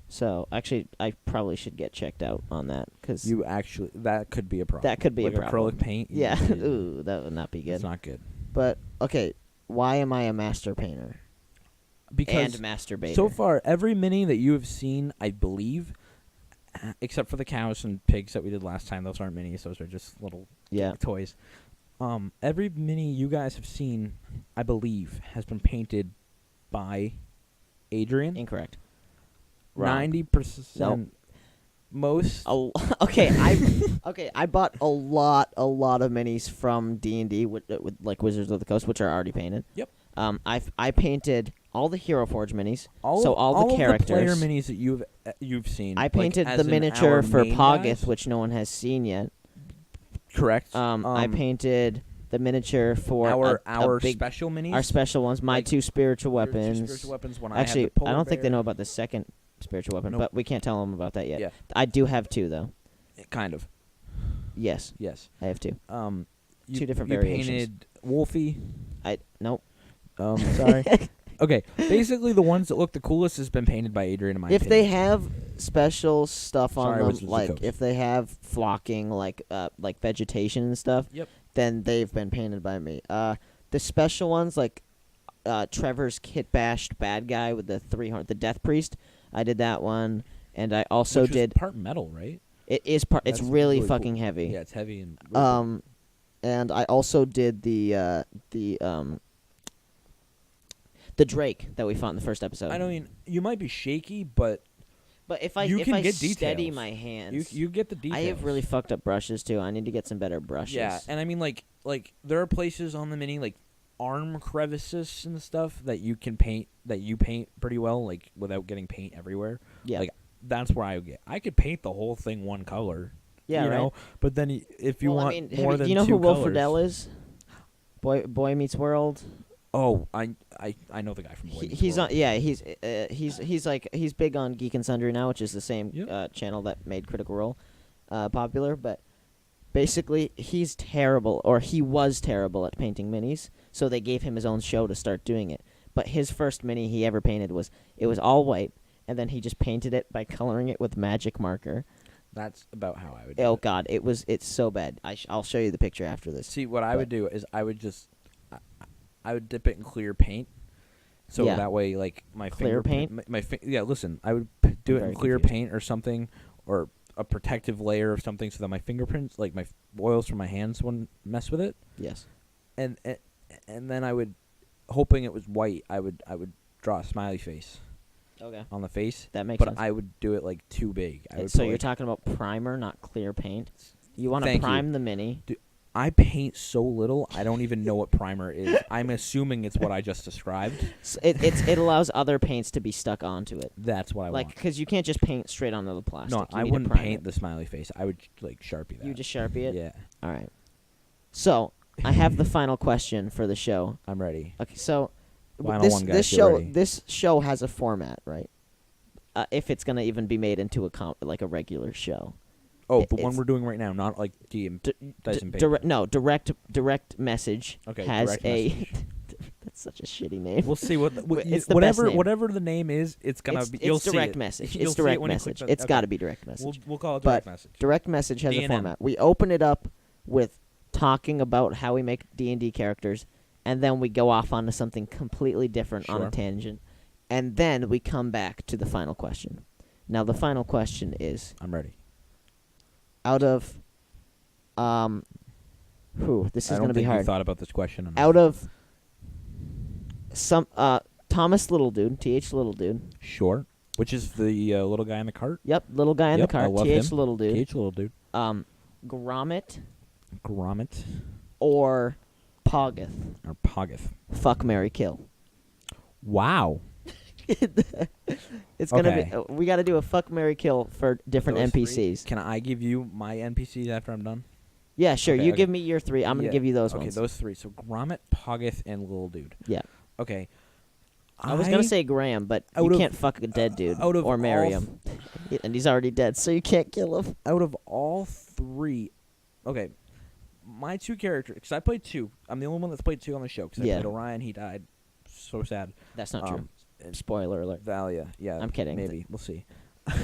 So actually, I probably should get checked out on that because you actually. That could be a problem. that could be like a problem. acrylic paint. Yeah, ooh, that would not be good. It's not good But okay, why am I a master painter because and masturbator? so far every mini that you have seen, I believe, except for the cows and pigs that we did last time, those aren't minis. Those are just little yeah, toys. Every mini you guys have seen, I believe, has been painted by Adrian. incorrect. Wrong. 90%. Nope. Most. Okay, I bought a lot of minis from D&D with like Wizards of the Coast, which are already painted. Yep. I painted all the Hero Forge minis, All so of- all the characters. Of the player minis that you've seen. I like, painted as the in miniature our for main Poggith, guys? which no one has seen yet. Correct. I painted the miniature for our a big, special minis. our special ones. My like, two spiritual Your two weapons. spiritual weapons. When Actually, I, have the polar I don't think they bear. know about the second spiritual weapon, Nope. but we can't tell them about that yet. Yeah, I do have two though. kind of. Yes, Yes. I have two. You, different you variations. painted Wolfie. Nope. Sorry. Okay. Basically, the ones that look the coolest has been painted by Adrian. In my If opinion. they have special stuff on Sorry, them, Wizards of the like Coast. if they have flocking, like vegetation and stuff, Yep. then they've been painted by me. The special ones, like Trevor's kit bashed bad guy with the 300, the Death Priest, I did that one, and I also Which is did. part metal, right? It is part. It's That's really cool. fucking heavy. Yeah, it's heavy and. Really cool. And I also did the Drake that we fought in the first episode. I mean, you might be shaky, but But if you can get steady details. my hands, you get the details. I have really fucked up brushes too. I need to get some better brushes. Yeah, and I mean, like there are places on the mini, like arm crevices and stuff that you can paint, that you paint pretty well, like without getting paint everywhere. yeah, Like that's where I could paint the whole thing one color. yeah, you right. know. But then if you Well, want I mean, more than you know two who Will colors, Friedle is? Boy Meets World. Oh, I know the guy from Boy Meets He's World. on. Yeah, he's big on Geek and Sundry now, which is the same Yep. channel that made Critical Role popular. But basically, he's terrible, or he was terrible at painting minis. So they gave him his own show to start doing it. But his first mini he ever painted was all white, and then he just painted it by coloring it with magic marker. That's about how I would do Oh it. God, it's so bad. I'll show you the picture after this. See, what I would do is I would dip it in clear paint. So Yeah. that way, like, my Clear fingerprint- paint? Yeah, listen, I would do I'm it in very clear confused. paint or something, or a protective layer of something so that my fingerprints, like my oils from my hands, wouldn't mess with it. Yes. And then I would, hoping it was white, I would draw a smiley face Okay. on the face. That makes But sense. I would do it, like, too big. I would So put, you're like, talking about primer, not clear paint. You want to Thank you. prime the mini. I paint so little, I don't even know what primer is. I'm assuming it's what I just described. It allows other paints to be stuck onto it. That's what I Like, want. because you can't just paint straight onto the plastic. No, You I need to wouldn't prime paint it. the smiley face. I would, like, Sharpie that. You just Sharpie it? Yeah, All right. So, I have the final question for the show. I'm ready. Okay, so Final one, guys, this get show ready. this show has a format, right? If it's gonna even be made into like a regular show. Oh, It- the one it's- we're doing right now, not like DM. Dyson paper. Direct message Okay, has direct a. message. That's such a shitty name. We'll see what It's the best name. whatever the name is. It's gonna it's, be. it's You'll see direct it. message. You'll It's see it direct when you click message. the- It's okay. got to be direct message. We'll call it But direct message. Direct message has a D&M. format. We open it up with talking about how we make D&D characters, and then we go off onto something completely different on a Sure. tangent, and then we come back to the final question. Now, the final question is, I'm ready. out of, this is I going don't to be think you hard. thought about this question enough. Out of some, Thomas Little Dude, T.H. Little Dude. Sure. Which is the little guy in the cart? Yep, little guy in Yep, the I cart, love T.H. him. Little Dude. TH little dude. Gromit Gromit or Poggeth. or Poggeth. Fuck, marry, kill. Wow. It's gonna Okay. be. We got to do a fuck, marry, kill for different Those three? NPCs. Can I give you my NPCs after I'm done? Yeah, sure. Okay, You okay. give me your three. I'm gonna Yeah. give you those Okay, ones. those three. So Gromit, Poggeth, and little dude. Yeah. Okay. I was gonna say Graham, but you out of- can't fuck a dead dude out of or marry all him, and he's already dead, so you can't kill him. out of all three, okay, my two characters, because I played two. I'm the only one that's played two on the show, because Yeah. I played Orion, he died. So sad. That's not true. And Spoiler alert. Valia, yeah. I'm kidding. Maybe. We'll see. I'm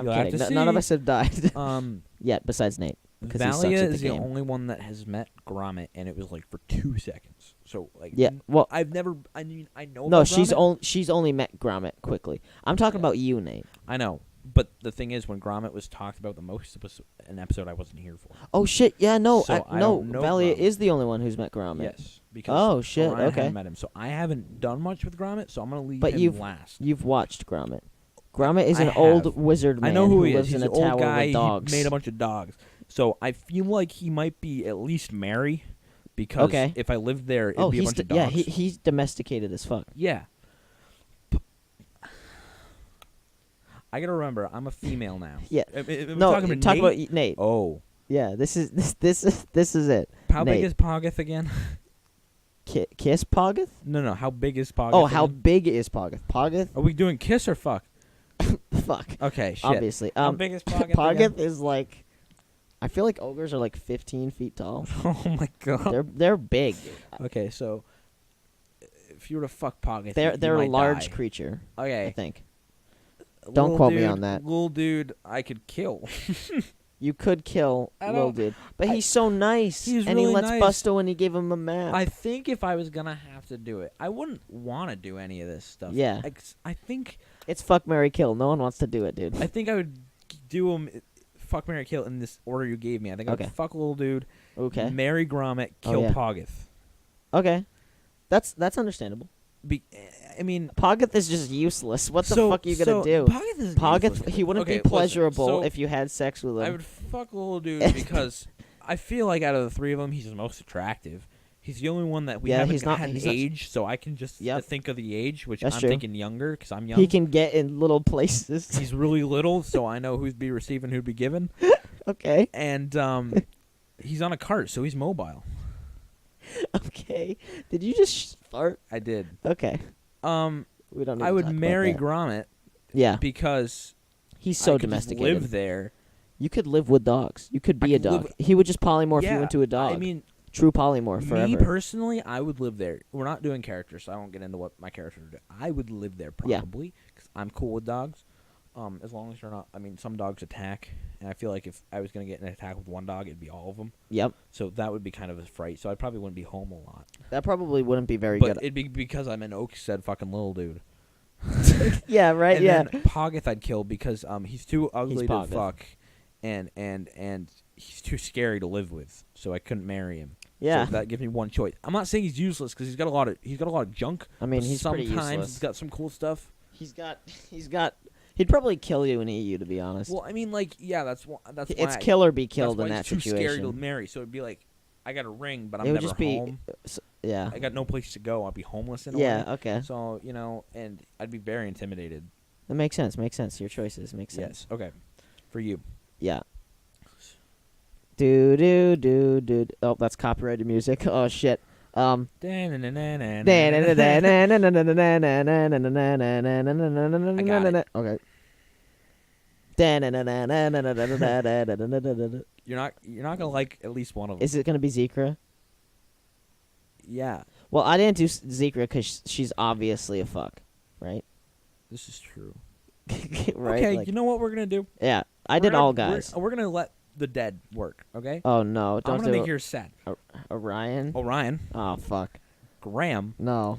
You'll have kidding. to None of see. us have died Um, yet, besides Nate. 'Cause he sucks Valia at the is the game. only one that has met Gromit, and it was like for 2 seconds. So, like, Yeah. Well, I've never, I mean, I know no, about she's Gromit. only met Gromit quickly. I'm talking Yeah. about you, Nate. I know. But the thing is, when Gromit was talked about the most, it was an episode I wasn't here for. Oh shit! Yeah, no, So I no. don't know Valia Gromit. is the only one who's met Gromit. Yes. Because Oh, shit, Orion okay. hadn't met him. So I haven't done much with Gromit, so I'm going to leave But him last. You've watched Gromit. Gromit is I an old have. wizard man I know who he is. lives He's in an a old tower guy. with dogs. He made a bunch of dogs. So I feel like he might be at least marry, because Okay. if I lived there, it'd be a he's bunch of dogs. he's domesticated as fuck. Yeah. I gotta remember, I'm a female now. Yeah. Am No, I talking talk Nate? about Nate. Oh. Yeah, this is it. How big Nate. is Poggeth again? Kiss Poggeth? No. How big is Poggeth? Oh, how again? big is Poggeth? Poggeth? Are we doing kiss or fuck? Fuck. Okay, shit. Obviously. How big is Poggeth? Poggeth again? is like, I feel like ogres are like 15 feet tall. Oh my god. They're big. Okay, so if you were to fuck Poggeth, They're you a might large die. creature. I Okay. think Little quote me dude- on that. Little dude, I could kill. you could kill I little don't- dude, but I- he's so nice, He's and he really lets nice. Busto, and he gave him a map. I think if I was gonna have to do it, I wouldn't want to do any of this stuff. Yeah. I think It's fuck, marry, kill. No one wants to do it, dude. I would do them. Fuck, marry, kill in this order you gave me. I think I Okay. would fuck little dude, Okay. marry Gromit, Oh, kill yeah. Poggeth. Okay. That's understandable. I mean, Poggeth is just useless. What the so- fuck are you gonna so do? Poggeth is Poggeth, he wouldn't Okay, be listen, pleasurable so if you had sex with him. I would fuck little dude because I feel like out of the three of them, he's the most attractive. He's the only one that we Yeah, haven't he's not- had he's not- age, so I can just Yep. think of the age, which That's I'm true. thinking younger because I'm young. He can get in little places. He's really little, so I know who'd be receiving, who'd be given. Okay. And he's on a cart, so he's mobile. Okay. Did you just fart? I did. Okay. Um, We don't need I to would talk marry about that. Gromit Yeah. because He's so I could just domesticated. live there. You could live with dogs. You could be a could dog. live- He would just polymorph yeah, you into a dog. I mean, True polymorph forever. me personally, I would live there. We're not doing characters, so I won't get into what my characters would do. I would live there Yeah. probably because I'm cool with dogs. As long as they're not. I mean, some dogs attack, and I feel like if I was gonna get in an attack with one dog, it'd be all of them. Yep. So that would be kind of a fright. So I probably wouldn't be home a lot. That probably wouldn't be very But good. it'd be because I'm an Oakstead fucking little dude. Yeah, right, And yeah. then Poggeth I'd kill because he's too ugly to Poggeth. fuck, and he's too scary to live with. So I couldn't marry him. Yeah. So that gives me one choice. I'm not saying he's useless because he's got a lot of junk. I mean, but he's pretty sometimes useless. he's got some cool stuff. He'd probably kill you and eat you, to be honest. Well, I mean, like, yeah, that's why It's kill or be killed that's why in that he's too scary to situation. marry. So it'd be like, I got a ring, but I'm It would never just be, home. yeah. I got no place to go. I'd be homeless in a Yeah, way. okay. So and I'd be very intimidated. That makes sense. Makes sense. Your choices make sense. Yes. Okay. For you. Yeah. Do do do do. Oh, that's copyrighted music. Oh shit. Okay. You're not gonna like at least one of them. Is it gonna be Zekra? Yeah. Well, I didn't do Zekra because she's obviously a fuck, right? This is true. Right? Okay. Like, You know what we're gonna do? yeah, I did all guys. We're gonna let the dead work. Okay. Oh no! I'm Don't gonna do make yours sad. Orion. Orion, Oh fuck! Graham, No.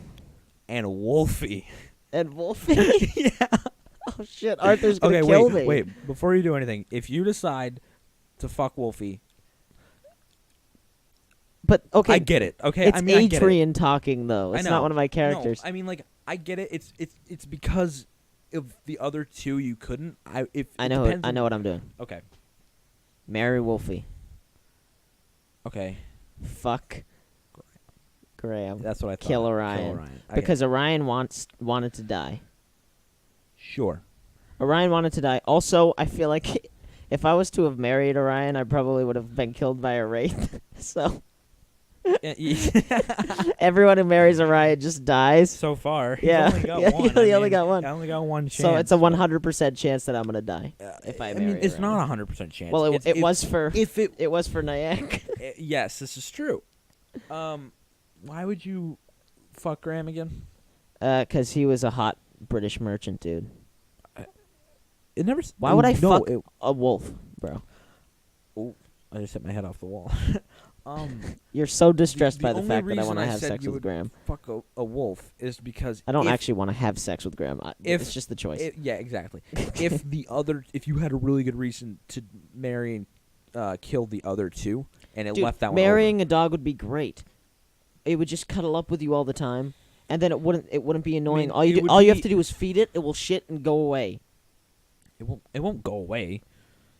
and Wolfie. And Wolfie. Yeah. Oh shit! Arthur's gonna Okay. kill Wait. me. Wait. Before you do anything, if you decide to fuck Wolfie, But okay, I get it. Okay. it's I mean, I get it. Adrian talking though. It's I know. not one of my characters. No, I mean, like, I get it. It's because of the other two you couldn't. I know. It depends I on- know what I'm doing. Okay. Marry Wolfie. Okay. Fuck. Graham. That's what I thought. Kill Orion. I get Because it. Orion wanted to die. Sure. Orion wanted to die. Also, I feel like if I was to have married Orion, I probably would have been killed by a wraith. So everyone who marries Orion just dies. So far, Yeah. He's only got Yeah, one. he only got one. I only got one chance. So it's a 100% chance that I'm gonna die if I marry. mean, it's Orion. not a 100% chance. Well, It's- it was for If it, it was for Nyack. yes, this is true. Why would you fuck Graham again? 'Cause he was a hot British merchant dude. It never. Why would I no, fuck a wolf, bro? I just hit my head off the wall. You're so distressed the by the only fact that I reason want to I have said sex you with would Graham. fuck a wolf is because I don't if- actually want to have sex with Graham. It's just the choice. Yeah, exactly. If you had a really good reason to marry and kill the other two, and it Dude, left that one marrying a dog would be great. It would just cuddle up with you all the time, and then it wouldn't be annoying. mean, it would All you have be- to do is feed it. It will shit and go away. it won't go away.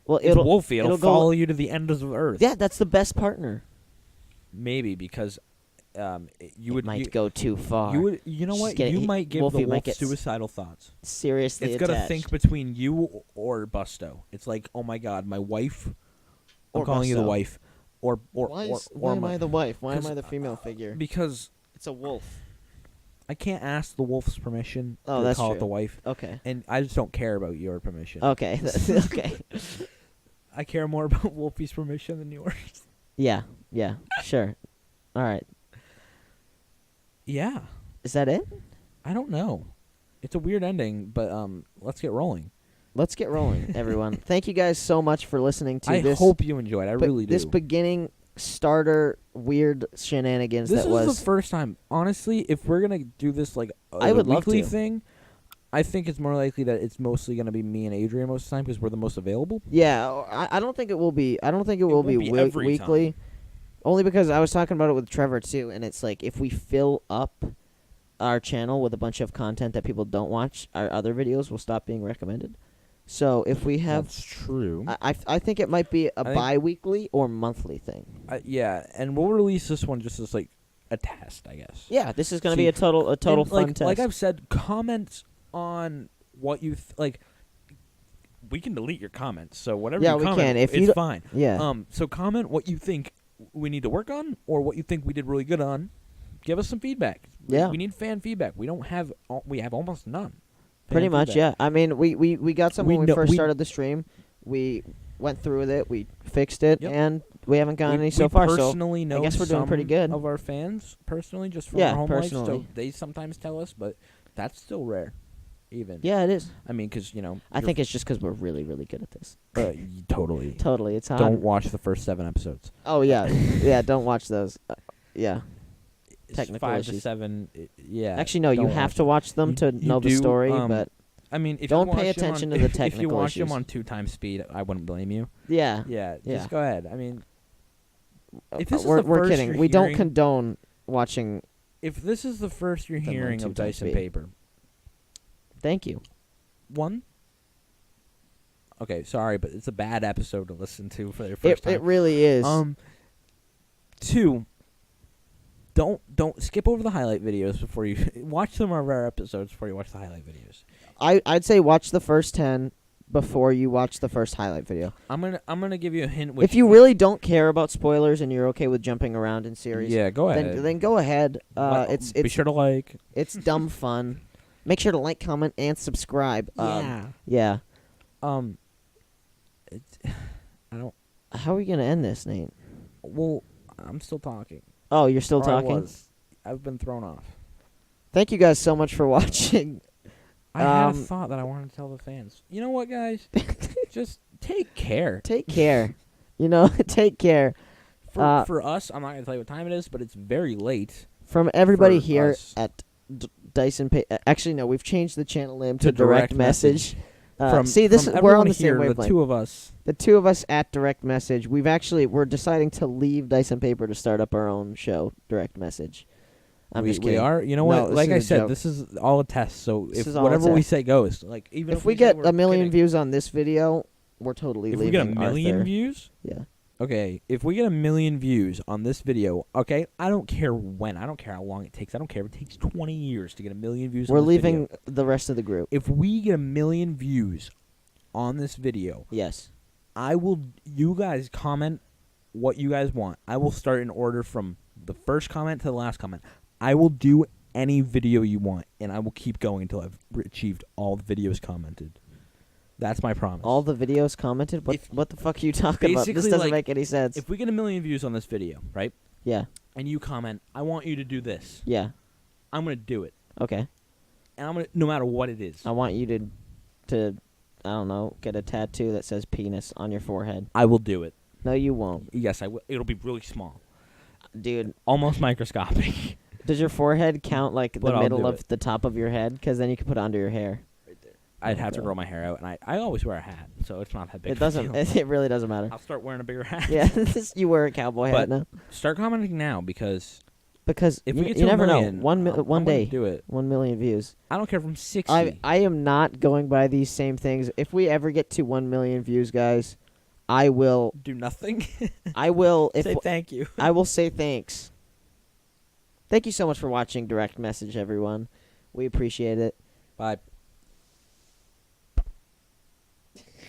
Well, It's Wolfie. It'll it'll go- follow you to the end of the earth. Yeah, that's the best partner. Maybe because you would Might go too far. You would. You know She's what? getting- You might give Wolfie the wolf might get suicidal thoughts. seriously It's got to attached. think between you or Busto. It's like, oh my god, my wife. I'm Or calling you the Busto. wife. Or Why am my, I the wife? Why am 'cause I the female figure? because It's a wolf. I can't ask the wolf's permission Oh, to that's call true. it the wife, Okay. and I just don't care about your permission. Okay. Okay. I care more about Wolfie's permission than yours. Yeah. Yeah. Sure. All right. Yeah, Is that it? I don't know. It's a weird ending, but let's get rolling. Let's get rolling, everyone. Thank you guys so much for listening to I this. hope you enjoyed. I really do. This beginning starter weird shenanigans This that is was. the first time. Honestly, if we're gonna do this like I a would love weekly to. thing, I think it's more likely that it's mostly gonna be me and Adrian most of the time because we're the most available. Yeah, I don't think it will be. I don't think it will won't be, be every weekly. Only because I was talking about it with Trevor too, and it's like if we fill up our channel with a bunch of content that people don't watch, our other videos will stop being recommended. So if we have, That's true. I think it might be a think- bi-weekly or monthly thing. Yeah, and we'll release this one just as like a test, I guess. Yeah, this is going to See, be a total And, fun like, test. Like I've said, comment on what you like. We can delete your comments, so whatever Yeah, you we comment, can. If it's you fine. yeah. So comment what you think we need to work on, or what you think we did really good on, give us some feedback. Yeah. We need fan feedback. We have almost none. Pretty much, feedback. yeah. I mean, we got some when we first we- started the stream. We went through with it. We fixed it, Yep. and we haven't gotten any so we far. So personally know I guess we're doing pretty some good. of our fans personally, just from Yeah, our home life. personally. So they sometimes tell us, but that's still rare. Even. yeah, it is. I mean, because I think it's just because we're really, really good at this. totally. Totally, it's hard. Don't watch the first 7 episodes. Oh yeah, yeah. Don't watch those. Yeah. It's Technical 5 issues. to 7. Yeah. Actually, no. You don't have watch to watch them to You know the do, story, but I mean, if Don't you pay watch them attention on, to the if you technical watch them issues. on 2 times speed, I wouldn't blame you. yeah. Yeah. Yeah. Just go ahead. I mean, if this is we're the we're first kidding. you're We don't hearing- condone watching. if this is the first you're Them on hearing 2 of times Dice and speed. Paper, Thank you. 1. Okay, sorry, but it's a bad episode to listen to for your first time. It really is. 2. Don't skip over the highlight videos before you watch some of our episodes before you watch the highlight videos. I'd say watch the first 10 before you watch the first highlight video. I'm gonna give you a hint. If you really don't care about spoilers and you're okay with jumping around in series, yeah, go ahead. then go ahead. It's be sure to like. it's dumb fun. Make sure to like, comment, and subscribe. Yeah. It's, I don't. How are we gonna end this, Nate? Well, I'm still talking. Oh, you're still Or I talking. was. I've been thrown off. Thank you guys so much for watching. I had a Um, thought that I wanted to tell the fans. You know what, guys? Just take care. Take care. Take care. For us, I'm not gonna tell you what time it is, but it's very late. From everybody For here us. at Dyson actually, no, we've changed the channel name to To direct Direct message. From See, this from is we're on everyone the same here, wavelength. the 2 of us. The 2 of us at direct message. We're deciding to leave Dyson Paper to start up our own show, direct message. I'm just we kidding. are. You know No, what? this Like is I a said, joke. this is all a test. So This if is all a whatever we test. say goes, like even If we say get we're a million kidding. views on this video, we're totally If we leaving get a million Arthur. views, Yeah. okay. If we get a million views on this video, okay, I don't care when. I don't care how long it takes. I don't care if it takes 20 years to get a million views. We're on this leaving video. the rest of the group. If we get a million views on this video, Yes. I will. You guys comment what you guys want. I will start in order from the first comment to the last comment. I will do any video you want, and I will keep going until I've achieved all the videos commented. That's my promise. All the videos commented? What the fuck are you talking about? This Basically, doesn't like, make any sense. If we get a million views on this video, right, Yeah. and you comment, I want you to do this, Yeah. I'm gonna do it, Okay. and I'm gonna, no matter what it is, I want you to I don't know, get a tattoo that says penis on your forehead. I will do it. No, you won't. Yes, I will. It'll be really small, Dude, almost microscopic. does your forehead count like But the I'll middle do of it. the top of your head? Because then you can put it under your hair. I'd have to Okay. grow my hair out, and I always wear a hat, so it's not that big. It of a doesn't. deal. It really doesn't matter. I'll start wearing a bigger hat. Yeah, you wear a cowboy hat But now. Start commenting now because Because if you, we get you to a never million, know. One I'm gonna day, do it. 1 million views. I don't care from 60. I am not going by these same things. If we ever get to 1 million views, guys, I will. do nothing. I will. Say thank you. I will say thanks. Thank you so much for watching Direct Message, everyone. We appreciate it. Bye.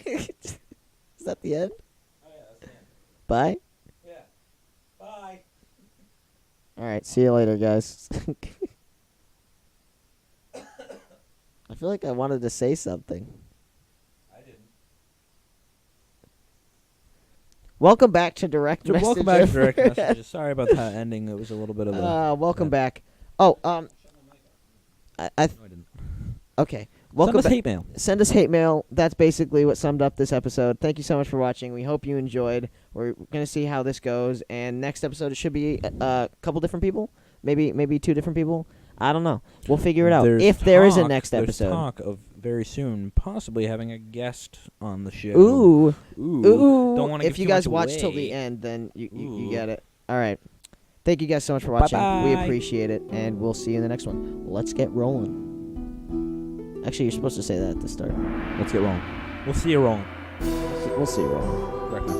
Is that the end? Oh, yeah, that's the end. Bye. Yeah. Bye. All right. See you later, guys. I feel like I wanted to say something. I didn't. Welcome back to Direct So Message. welcome back to Direct everyone. Messages. Sorry about that ending. It was a little bit of a... Welcome back. Oh, I No, I didn't. okay. Welcome Send us back. hate mail. Send us hate mail. That's basically what summed up this episode. Thank you so much for watching. We hope you enjoyed. We're going to see how this goes. And next episode, it should be a couple different people. Maybe 2 different people. I don't know. We'll figure it out. There's If there is a talk- next there's episode. talk of very soon possibly having a guest on the show. Ooh. Ooh. Don't want to If you guys watch till the end, then you Ooh. get it. All right. Thank you guys so much for watching. We Bye-bye. appreciate it. And we'll see you in the next one. Let's get rolling. Actually, you're supposed to say that at the start. Let's get rolling. We'll see you rolling. We'll see you rolling. Direct Messages.